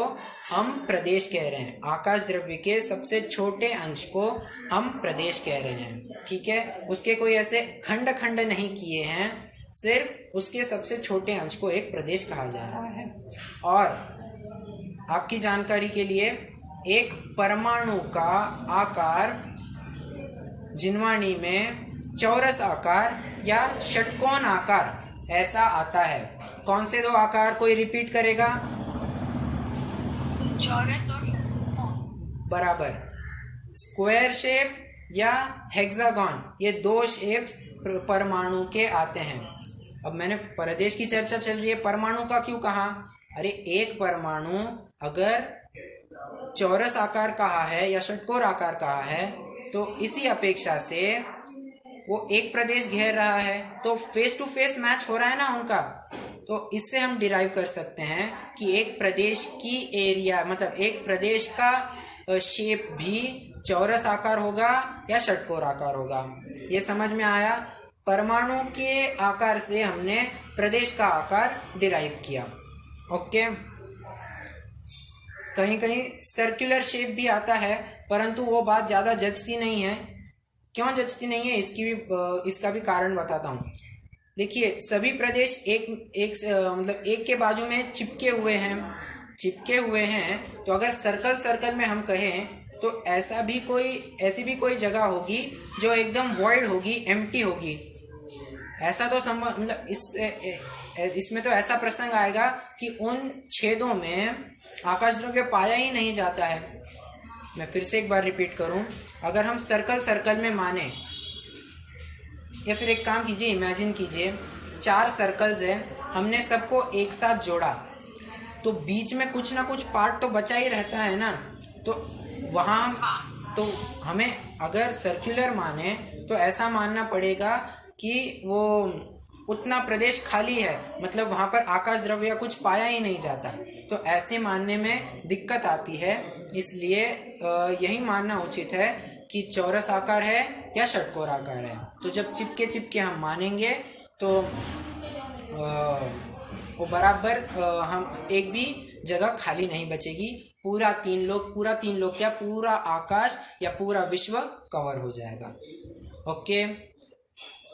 हम प्रदेश कह रहे हैं। आकाश द्रव्य के सबसे छोटे अंश को हम प्रदेश कह रहे हैं, ठीक है। उसके कोई ऐसे खंड खंड नहीं किए हैं, सिर्फ उसके सबसे छोटे अंश को एक प्रदेश कहा जा रहा है। और आपकी जानकारी के लिए, एक परमाणु का आकार जिनवाणी में चौरस आकार या षटकोण आकार ऐसा आता है। कौन से दो आकार, कोई रिपीट करेगा? चौरस और बराबर, स्क्वायर शेप या हेक्सागन, ये दो शेप्स परमाणु के आते हैं। अब मैंने प्रदेश की चर्चा चल रही है, परमाणु का क्यों कहा? अरे एक परमाणु अगर चौरस आकार कहा है या षटकोण आकार कहा है, तो इसी अपेक्षा से वो एक प्रदेश घेर रहा है, तो फेस टू फेस मैच हो रहा है ना उनका। तो इससे हम डिराइव कर सकते हैं कि एक प्रदेश की एरिया, मतलब एक प्रदेश का शेप भी चौरस आकार होगा या षटकोण आकार होगा। ये समझ में आया? परमाणु के आकार से हमने प्रदेश का आकार डिराइव किया। ओके, कहीं कहीं सर्कुलर शेप भी आता है, परंतु वो बात ज़्यादा जचती नहीं है। क्यों जचती नहीं है, इसका भी कारण बताता हूँ। देखिए, सभी प्रदेश मतलब एक के बाजू में चिपके हुए हैं, तो अगर सर्कल सर्कल में हम कहें तो ऐसी भी कोई जगह होगी जो एकदम वॉइड होगी, एम्प्टी होगी। ऐसा तो संभव, मतलब इसमें तो ऐसा प्रसंग आएगा कि उन छेदों में आकाश द्रव्य पाया ही नहीं जाता है। मैं फिर से एक बार रिपीट करूं, अगर हम सर्कल सर्कल में माने, या फिर एक काम कीजिए, इमेजिन कीजिए 4 सर्कल्स है, हमने सबको एक साथ जोड़ा, तो बीच में कुछ ना कुछ पार्ट तो बचा ही रहता है ना। तो वहाँ तो हमें अगर सर्कुलर माने तो ऐसा मानना पड़ेगा कि वो उतना प्रदेश खाली है, मतलब वहाँ पर आकाश द्रव्य कुछ पाया ही नहीं जाता। तो ऐसे मानने में दिक्कत आती है, इसलिए यही मानना उचित है कि चौरस आकार है या षटकोण आकार है। तो जब चिपके चिपके हम मानेंगे तो वो बराबर हम एक भी जगह खाली नहीं बचेगी, पूरा तीन लोग क्या, पूरा आकाश या पूरा विश्व कवर हो जाएगा। ओके,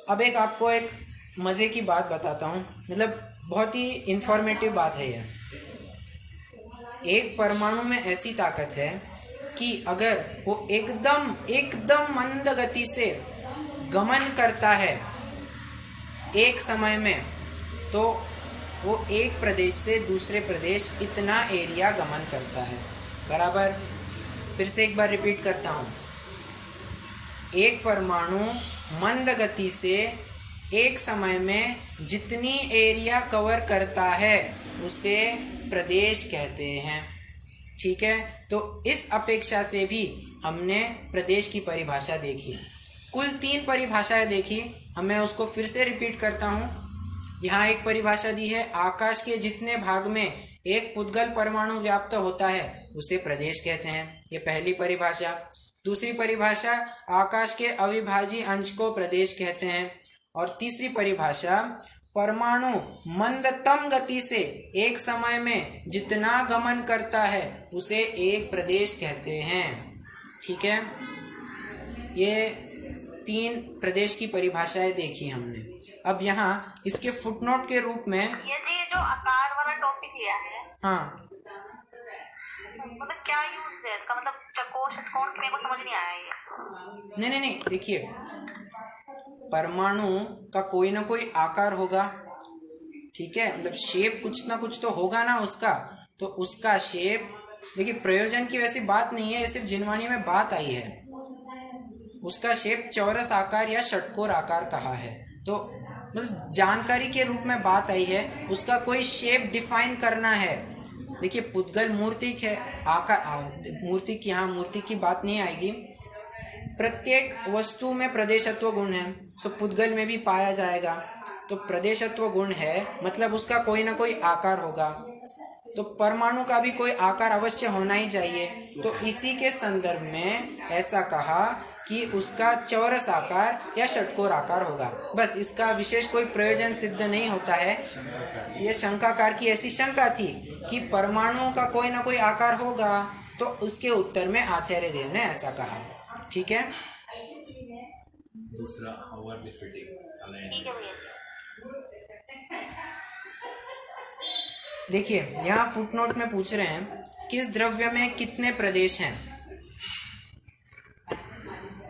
अब आपको एक मज़े की बात बताता हूँ, मतलब बहुत ही इंफॉर्मेटिव बात है ये। एक परमाणु में ऐसी ताकत है कि अगर वो एकदम मंद गति से गमन करता है एक समय में, तो वो एक प्रदेश से दूसरे प्रदेश इतना एरिया गमन करता है। बराबर, फिर से एक बार रिपीट करता हूँ, एक परमाणु मंद गति से एक समय में जितनी एरिया कवर करता है उसे प्रदेश कहते हैं, ठीक है। तो इस अपेक्षा से भी हमने प्रदेश की परिभाषा देखी, कुल 3 परिभाषाएं देखी। मैं उसको फिर से रिपीट करता हूँ। यहाँ एक परिभाषा दी है, आकाश के जितने भाग में एक पुद्गल परमाणु व्याप्त होता है उसे प्रदेश कहते हैं, ये पहली परिभाषा। दूसरी परिभाषा, आकाश के अविभाज्य अंश को प्रदेश कहते हैं। और तीसरी परिभाषा, परमाणु मंदतम गति से एक समय में जितना गमन करता है उसे एक प्रदेश कहते हैं, ठीक है। ये 3 प्रदेश की परिभाषाएं देखी हमने। अब यहाँ इसके फुटनोट के रूप में ये जो आकार वाला टॉपिक लिया है, हाँ, मतलब क्या यूज है इसका, मतलब चकोर षटकोण मेरे को समझ नहीं आया ये। नहीं, देखिए, परमाणु का कोई ना कोई आकार होगा, ठीक है, मतलब शेप कुछ ना कुछ तो होगा ना उसका। तो उसका शेप, देखिए, प्रयोजन की वैसी बात नहीं है, ये सिर्फ जिनवाणी में बात आई है। उसका शेप चौरस आकार या षटकोर आकार कहा है, तो बस जानकारी के रूप में बात आई है, उसका कोई शेप डिफाइन करना है। देखिए, पुद्गल मूर्तिक है, आकार मूर्ति की बात नहीं आएगी। प्रत्येक वस्तु में प्रदेशत्व गुण है, सो पुद्गल में भी पाया जाएगा। तो प्रदेशत्व गुण है, मतलब उसका कोई ना कोई आकार होगा। तो परमाणु का भी कोई आकार अवश्य होना ही चाहिए। तो इसी के संदर्भ में ऐसा कहा कि उसका चौरस आकार या षटकोर आकार होगा। बस, इसका विशेष कोई प्रयोजन सिद्ध नहीं होता है। ये शंकाकार की ऐसी शंका थी कि परमाणुओं का कोई ना कोई आकार होगा, तो उसके उत्तर में आचार्य देव ने ऐसा कहा। ठीक है। दूसरा हाउ आर दे फिटिंग ठीक है भैया जी। देखिए, यहाँ फुटनोट में पूछ रहे हैं किस द्रव्य में कितने प्रदेश हैं।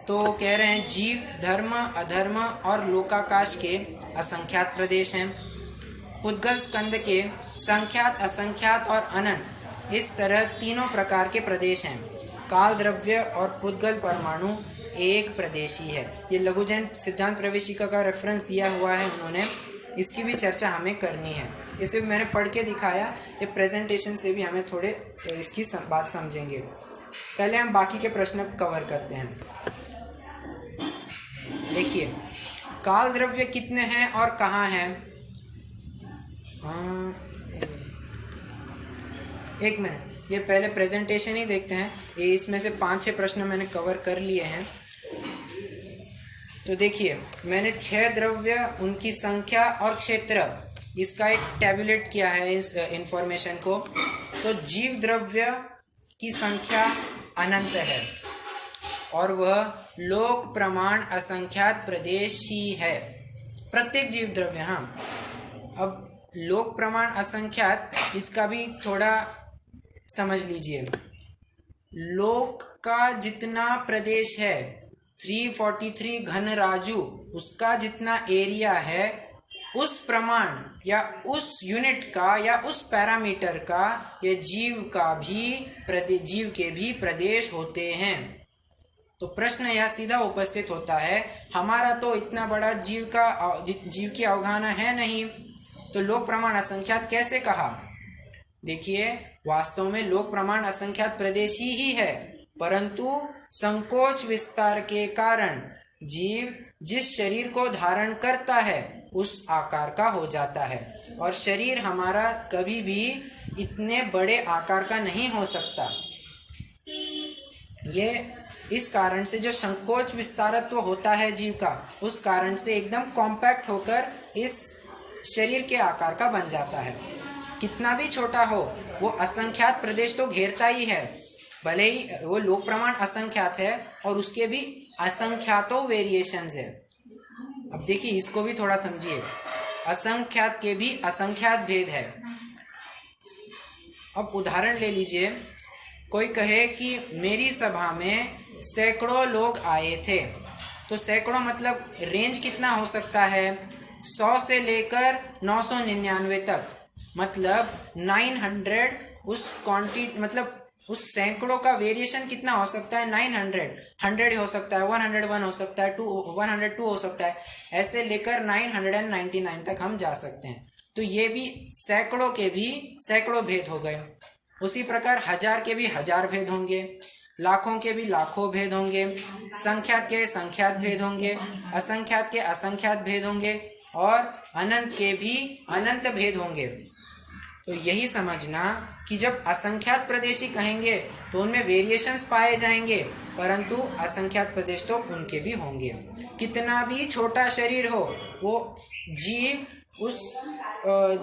तो कह रहे हैं जीव, धर्म, अधर्म और लोकाकाश के असंख्यात प्रदेश हैं। पुद्गल स्कंद के संख्यात, असंख्यात और अनंत, इस तरह तीनों प्रकार के प्रदेश हैं। काल द्रव्य और पुद्गल परमाणु एक प्रदेशी है। ये लघुजन सिद्धांत प्रवेशिका का रेफरेंस दिया हुआ है उन्होंने, इसकी भी चर्चा हमें करनी है। इसे मैंने पढ़ के दिखाया, ये प्रेजेंटेशन से भी हमें थोड़े इसकी बात समझेंगे। पहले हम बाकी के प्रश्न कवर करते हैं। देखिए, काल द्रव्य कितने हैं और कहाँ हैं। एक मिनट, ये पहले प्रेजेंटेशन ही देखते हैं। ये इसमें से 5-6 प्रश्न मैंने कवर कर लिए हैं। तो देखिए, मैंने 6 द्रव्य, उनकी संख्या और क्षेत्र, इसका एक टैबुलेट किया है इस इंफॉर्मेशन को। तो जीव द्रव्य की संख्या अनंत है और वह लोक प्रमाण असंख्यात प्रदेशी है। प्रत्येक जीव द्रव्य। हाँ, अब लोक प्रमाण असंख्यात, इसका भी थोड़ा समझ लीजिए। लोक का जितना प्रदेश है 343 घन राजू, उसका जितना एरिया है, उस प्रमाण या उस यूनिट का या उस पैरामीटर का ये जीव के भी प्रदेश होते हैं। तो प्रश्न यह सीधा उपस्थित होता है, हमारा तो इतना बड़ा जीव की अवगाहना है नहीं, तो लोक प्रमाण असंख्यात कैसे कहा। देखिए, वास्तव में लोक प्रमाण असंख्यात प्रदेशी ही है, परंतु संकोच विस्तार के कारण जीव जिस शरीर को धारण करता है उस आकार का हो जाता है, और शरीर हमारा कभी भी इतने बड़े आकार का नहीं हो सकता। ये इस कारण से जो संकोच विस्तारत्व होता है जीव का, उस कारण से एकदम कॉम्पैक्ट होकर इस शरीर के आकार का बन जाता है। कितना भी छोटा हो, वो असंख्यात प्रदेश तो घेरता ही है। भले ही वो लोक प्रमाण असंख्यात है और उसके भी असंख्यातों वेरिएशंस है। अब देखिए, इसको भी थोड़ा समझिए। असंख्यात के भी असंख्यात भेद है। अब उदाहरण ले लीजिए, कोई कहे कि मेरी सभा में सैकड़ों लोग आए थे, तो सैकड़ों मतलब रेंज कितना हो सकता है, 100 से लेकर 999 तक, मतलब 900। उस क्वांटिटी मतलब उस सैकड़ों का वेरिएशन कितना हो सकता है, 900, 100 हो सकता है, 101 हो सकता है, 102 हो सकता है, ऐसे लेकर 999 तक हम जा सकते हैं। तो ये भी सैकड़ों के भी सैकड़ों भेद हो गए। उसी प्रकार 1000 के भी 1000 भेद होंगे, लाखों के भी लाखों भेद होंगे, संख्यात के संख्यात भेद होंगे, असंख्यात के असंख्यात भेद होंगे, और अनंत के भी अनंत भेद होंगे। तो यही समझना कि जब असंख्यात प्रदेशी कहेंगे तो उनमें वेरिएशंस पाए जाएंगे, परंतु असंख्यात प्रदेश तो उनके भी होंगे। कितना भी छोटा शरीर हो, वो जीव उस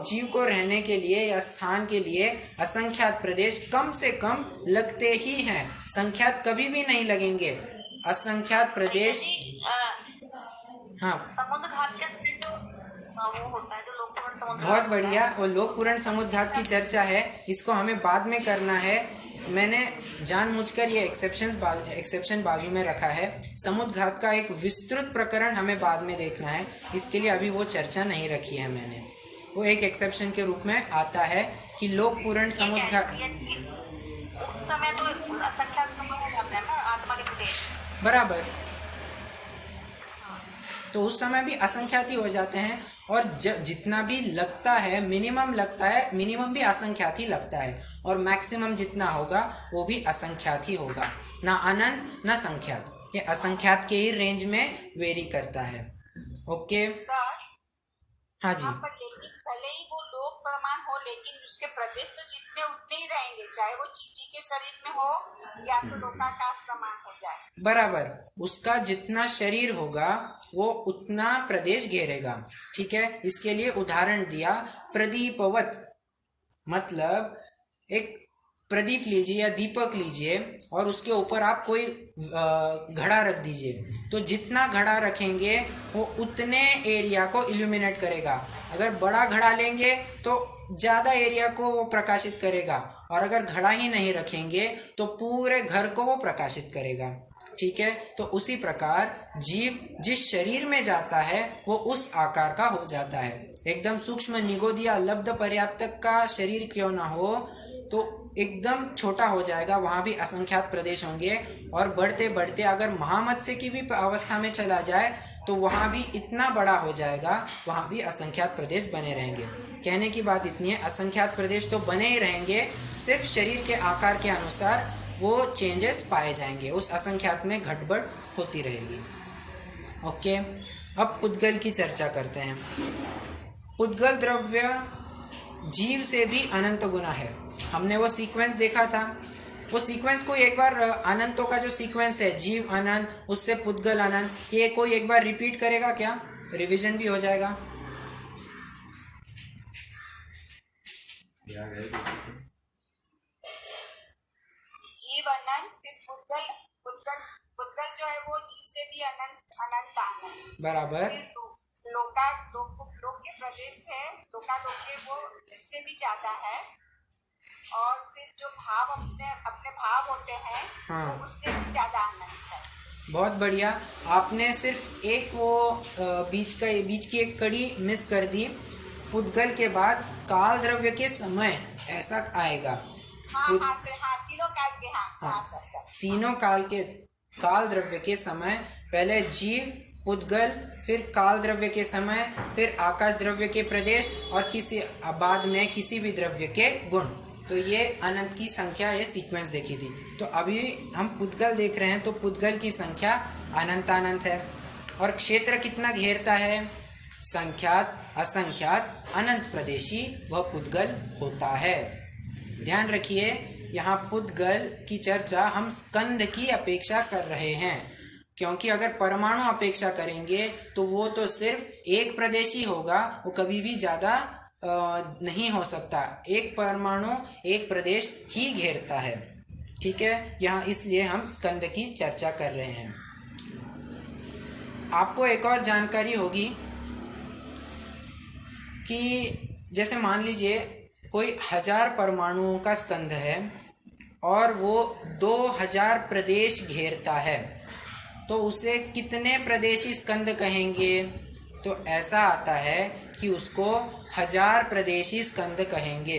जीव को रहने के लिए या स्थान के लिए असंख्यात प्रदेश कम से कम लगते ही हैं, संख्यात कभी भी नहीं लगेंगे। असंख्यात प्रदेश। हाँ, समुद्र घाट के वो होता है जो लोक पुराण समुद्र। बहुत बढ़िया, वो लोक पुराण समुद्र घाट की चर्चा है, इसको हमें बाद में करना है। मैंने जानबूझकर ये एक्सेप्शन बाजू में रखा है। समुद्र घाट का एक विस्तृत प्रकरण हमें बाद में देखना है, इसके लिए अभी वो चर्चा नहीं रखी है मैंने। वो एक एक्सेप्शन के रूप में आता है कि लोक पुराण समुद्र घाट। उस समय तो असंख्यात हो जाता है ना आत्मा के प्रदेश, बराबर। तो उस समय भी असंख्यात ही हो जाते हैं, और जितना भी लगता है, मिनिमम लगता है, मिनिमम भी असंख्यात ही लगता है, और मैक्सिमम जितना होगा वो भी असंख्यात ही होगा, ना अनंत ना संख्यात। ये असंख्यात के ही रेंज में वेरी करता है। ओके, हाँ जी। भले ही वो दो परमाणु हो, लेकिन उसके प्रदेश तो जितने उतने ही रहेंगे, चाहे वो चींटी के शरीर में हो या तो लोकाकाश प्रमाण हो जाए। बराबर, उसका जितना शरीर होगा वो उतना प्रदेश घेरेगा। ठीक है, इसके लिए उदाहरण दिया प्रदीपवत, मतलब एक प्रदीप लीजिए या दीपक लीजिए और उसके ऊपर आप कोई घड़ा रख दीजिए, तो जितना घड़ा रखेंगे वो उतने एरिया को इल्यूमिनेट करेगा। अगर बड़ा घड़ा लेंगे तो ज़्यादा एरिया को वो प्रकाशित करेगा, और अगर घड़ा ही नहीं रखेंगे तो पूरे घर को वो प्रकाशित करेगा। ठीक है, तो उसी प्रकार जीव जिस शरीर में जाता है वो उस आकार का हो जाता है। एकदम सूक्ष्म निगोदिया लब्ध पर्याप्तक का शरीर क्यों ना हो तो एकदम छोटा हो जाएगा, वहाँ भी असंख्यात प्रदेश होंगे, और बढ़ते बढ़ते अगर महामत्स्य की भी अवस्था में चला जाए तो वहाँ भी इतना बड़ा हो जाएगा, वहाँ भी असंख्यात प्रदेश बने रहेंगे। कहने की बात इतनी है, असंख्यात प्रदेश तो बने ही रहेंगे, सिर्फ शरीर के आकार के अनुसार वो चेंजेस पाए जाएंगे, उस असंख्यात में घटबढ़ होती रहेगी। ओके, अब पुद्गल की चर्चा करते हैं। पुद्गल द्रव्य जीव से भी अनंत गुना है। हमने वो सीक्वेंस देखा था, वो सीक्वेंस को एक बार, अनंतों का जो सीक्वेंस है, जीव अनंत, उससे पुद्गल अनंत, ये कोई एक बार रिपीट करेगा क्या? रिवीजन भी हो जाएगा। जीव अनंत, फिर पुद्गल, पुद्गल पुद्गल जो है वो जीव से भी अनंत, अनंत आनंद। बराबर। फिर लोका लोक के प्रदेश है, लोका लोक के वो इससे भी ज्यादा है, और फिर जो भाव अपने भाव होते हैं, हाँ, वो उससे भी ज्यादा आनंद है। बहुत बढ़िया। आपने सिर्फ एक वो बीच की एक कड़ी मिस कर दी। पुद्गल के बाद काल द्रव्य के समय ऐसा आएगा। हाँ, तीनों काल के, तीनों काल द्रव्य के समय, पहले जीव, पुद्गल, फिर काल द्रव्य के समय, फिर आकाश द्रव्य के प्रदेश, और बाद में किसी भी द्रव्य के गुण। तो ये अनंत की संख्या, ये सीक्वेंस देखी थी। तो अभी हम पुद्गल देख रहे हैं, तो पुद्गल की संख्या अनंत है। और क्षेत्र कितना घेरता है? संख्यात, असंख्यात, अनंत प्रदेशी वह पुद्गल होता है। ध्यान रखिए, यहाँ पुद्गल की चर्चा हम स्कंद की अपेक्षा कर रहे हैं, क्योंकि अगर परमाणु अपेक्षा करेंगे तो वो तो सिर्फ एक प्रदेशी होगा, वो कभी भी ज़्यादा नहीं हो सकता। एक परमाणु एक प्रदेश ही घेरता है। ठीक है, यहाँ इसलिए हम स्कंद की चर्चा कर रहे हैं। आपको एक और जानकारी होगी कि जैसे मान लीजिए कोई 1000 परमाणुओं का स्कंद है और वो 2000 प्रदेश घेरता है, तो उसे कितने प्रदेशी स्कंद कहेंगे? तो ऐसा आता है कि उसको 1000 प्रदेशी स्कंद कहेंगे।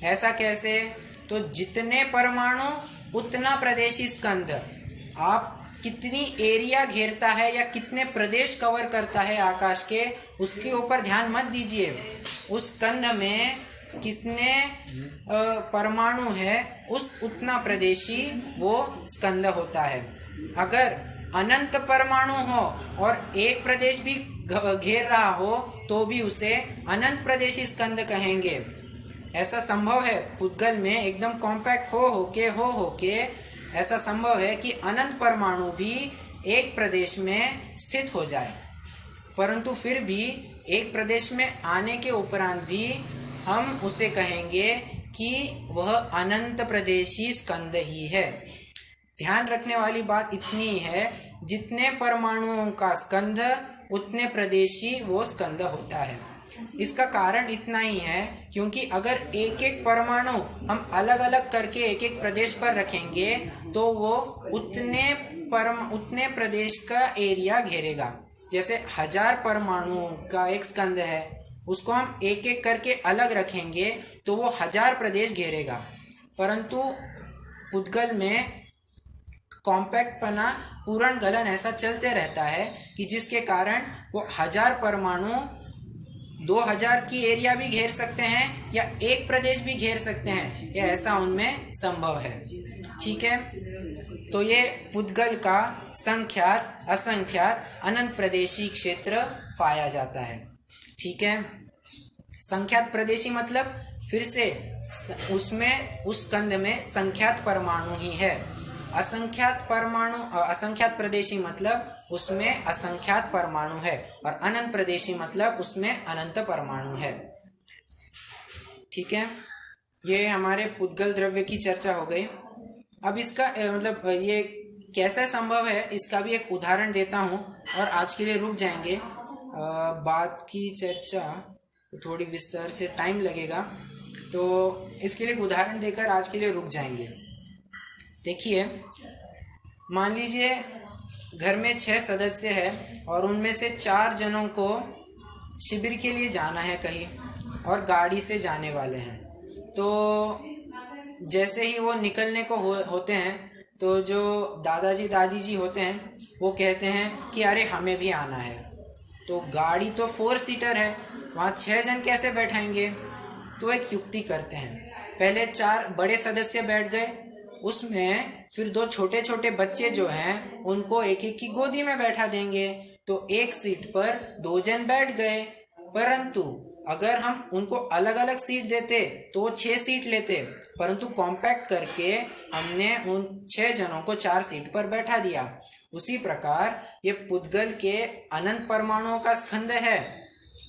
ऐसा कैसे? तो जितने परमाणु उतना प्रदेशी स्कंद। आप कितनी एरिया घेरता है या कितने प्रदेश कवर करता है आकाश के, उसके ऊपर ध्यान मत दीजिए। उस स्कंद में कितने परमाणु है, उतना प्रदेशी वो स्कंद होता है। अगर अनंत परमाणु हो और एक प्रदेश भी घेर रहा हो तो भी उसे अनंत प्रदेशी स्कंद कहेंगे। ऐसा संभव है पुद्गल में एकदम कॉम्पैक्ट हो के ऐसा संभव है कि अनंत परमाणु भी एक प्रदेश में स्थित हो जाए, परंतु फिर भी एक प्रदेश में आने के उपरांत भी हम उसे कहेंगे कि वह अनंत प्रदेशी स्कंद ही है। ध्यान रखने वाली बात इतनी है, जितने परमाणुओं का स्कंद उतने प्रदेशी वो स्कंद होता है। इसका कारण इतना ही है क्योंकि अगर एक एक परमाणु हम अलग अलग करके एक एक प्रदेश पर रखेंगे तो वो उतने प्रदेश का एरिया घेरेगा। जैसे 1000 परमाणुओं का एक स्कंद है, उसको हम एक एक करके अलग रखेंगे तो वो 1000 प्रदेश घेरेगा, परंतु पुद्गल में कॉम्पैक्ट पना, पूर्ण गलन ऐसा चलते रहता है कि जिसके कारण वो 1000 परमाणु 2000 की एरिया भी घेर सकते हैं या एक प्रदेश भी घेर सकते हैं, या ऐसा उनमें संभव है। ठीक है, तो ये पुद्गल का संख्यात, असंख्यात, अनंत प्रदेशी क्षेत्र पाया जाता है। ठीक है, संख्यात प्रदेशी मतलब फिर से उसमें उस स्कंद में संख्यात परमाणु ही है। असंख्यात प्रदेशी मतलब उसमें असंख्यात परमाणु है, और अनंत प्रदेशी मतलब उसमें अनंत परमाणु है। ठीक है, ये हमारे पुद्गल द्रव्य की चर्चा हो गई। अब इसका मतलब ये कैसे संभव है इसका भी एक उदाहरण देता हूँ और आज के लिए रुक जाएंगे। बात की चर्चा थोड़ी विस्तार से टाइम लगेगा, तो इसके लिए उदाहरण देकर आज के लिए रुक जाएंगे। देखिए, मान लीजिए घर में 6 सदस्य हैं और उनमें से 4 जनों को शिविर के लिए जाना है कहीं, और गाड़ी से जाने वाले हैं। तो जैसे ही वो निकलने को होते हैं तो जो दादाजी दादी जी होते हैं वो कहते हैं कि अरे हमें भी आना है। तो गाड़ी तो 4 सीटर है, वहाँ 6 जन कैसे बैठाएंगे? तो एक युक्ति करते हैं, पहले 4 बड़े सदस्य बैठ गए, उसमें फिर 2 छोटे छोटे बच्चे जो हैं उनको एक एक की गोदी में बैठा देंगे, तो एक सीट पर 2 जन बैठ गए। परंतु अगर हम उनको अलग अलग सीट देते तो वो 6 सीट लेते, परंतु कॉम्पैक्ट करके हमने उन 6 जनों को 4 सीट पर बैठा दिया। उसी प्रकार ये पुद्गल के अनंत परमाणुओं का स्कंद है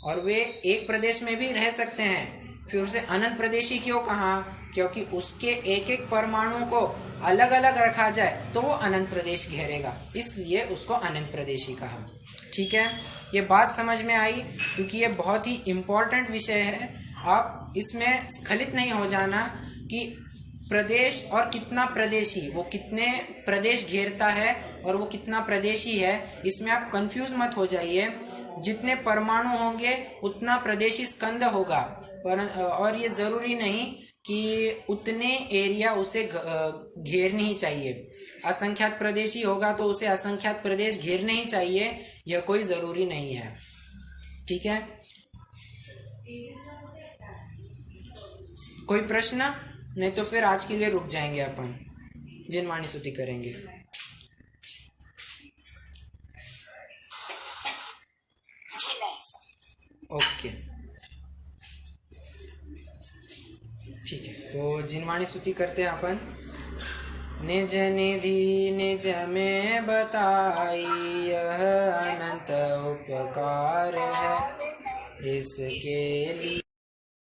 और वे एक प्रदेश में भी रह सकते हैं। फिर उसे अनंत प्रदेशी क्यों कहा? क्योंकि उसके एक एक परमाणु को अलग अलग रखा जाए तो वो अनंत प्रदेश घेरेगा, इसलिए उसको अनंत प्रदेशी कहा। ठीक है, ये बात समझ में आई, क्योंकि ये बहुत ही इम्पोर्टेंट विषय है। आप इसमें स्खलित नहीं हो जाना कि प्रदेश और कितना प्रदेशी, वो कितने प्रदेश घेरता है और वो कितना प्रदेशी है, इसमें आप कंफ्यूज मत हो जाइए। जितने परमाणु होंगे उतना प्रदेशी स्कंद होगा, और ये ज़रूरी नहीं कि उतने एरिया उसे घेरनी ही चाहिए। असंख्यात प्रदेशी होगा तो उसे असंख्यात प्रदेश घेरने ही चाहिए, यह कोई ज़रूरी नहीं है। ठीक है, कोई प्रश्न? नहीं तो फिर आज के लिए रुक जाएंगे, अपन जिनवाणी स्तुति करेंगे। ओके, ठीक है, तो जिनवाणी स्तुति करते हैं अपन। निज निधि निज में बताई, यह अनंत उपकार है, इसके लिए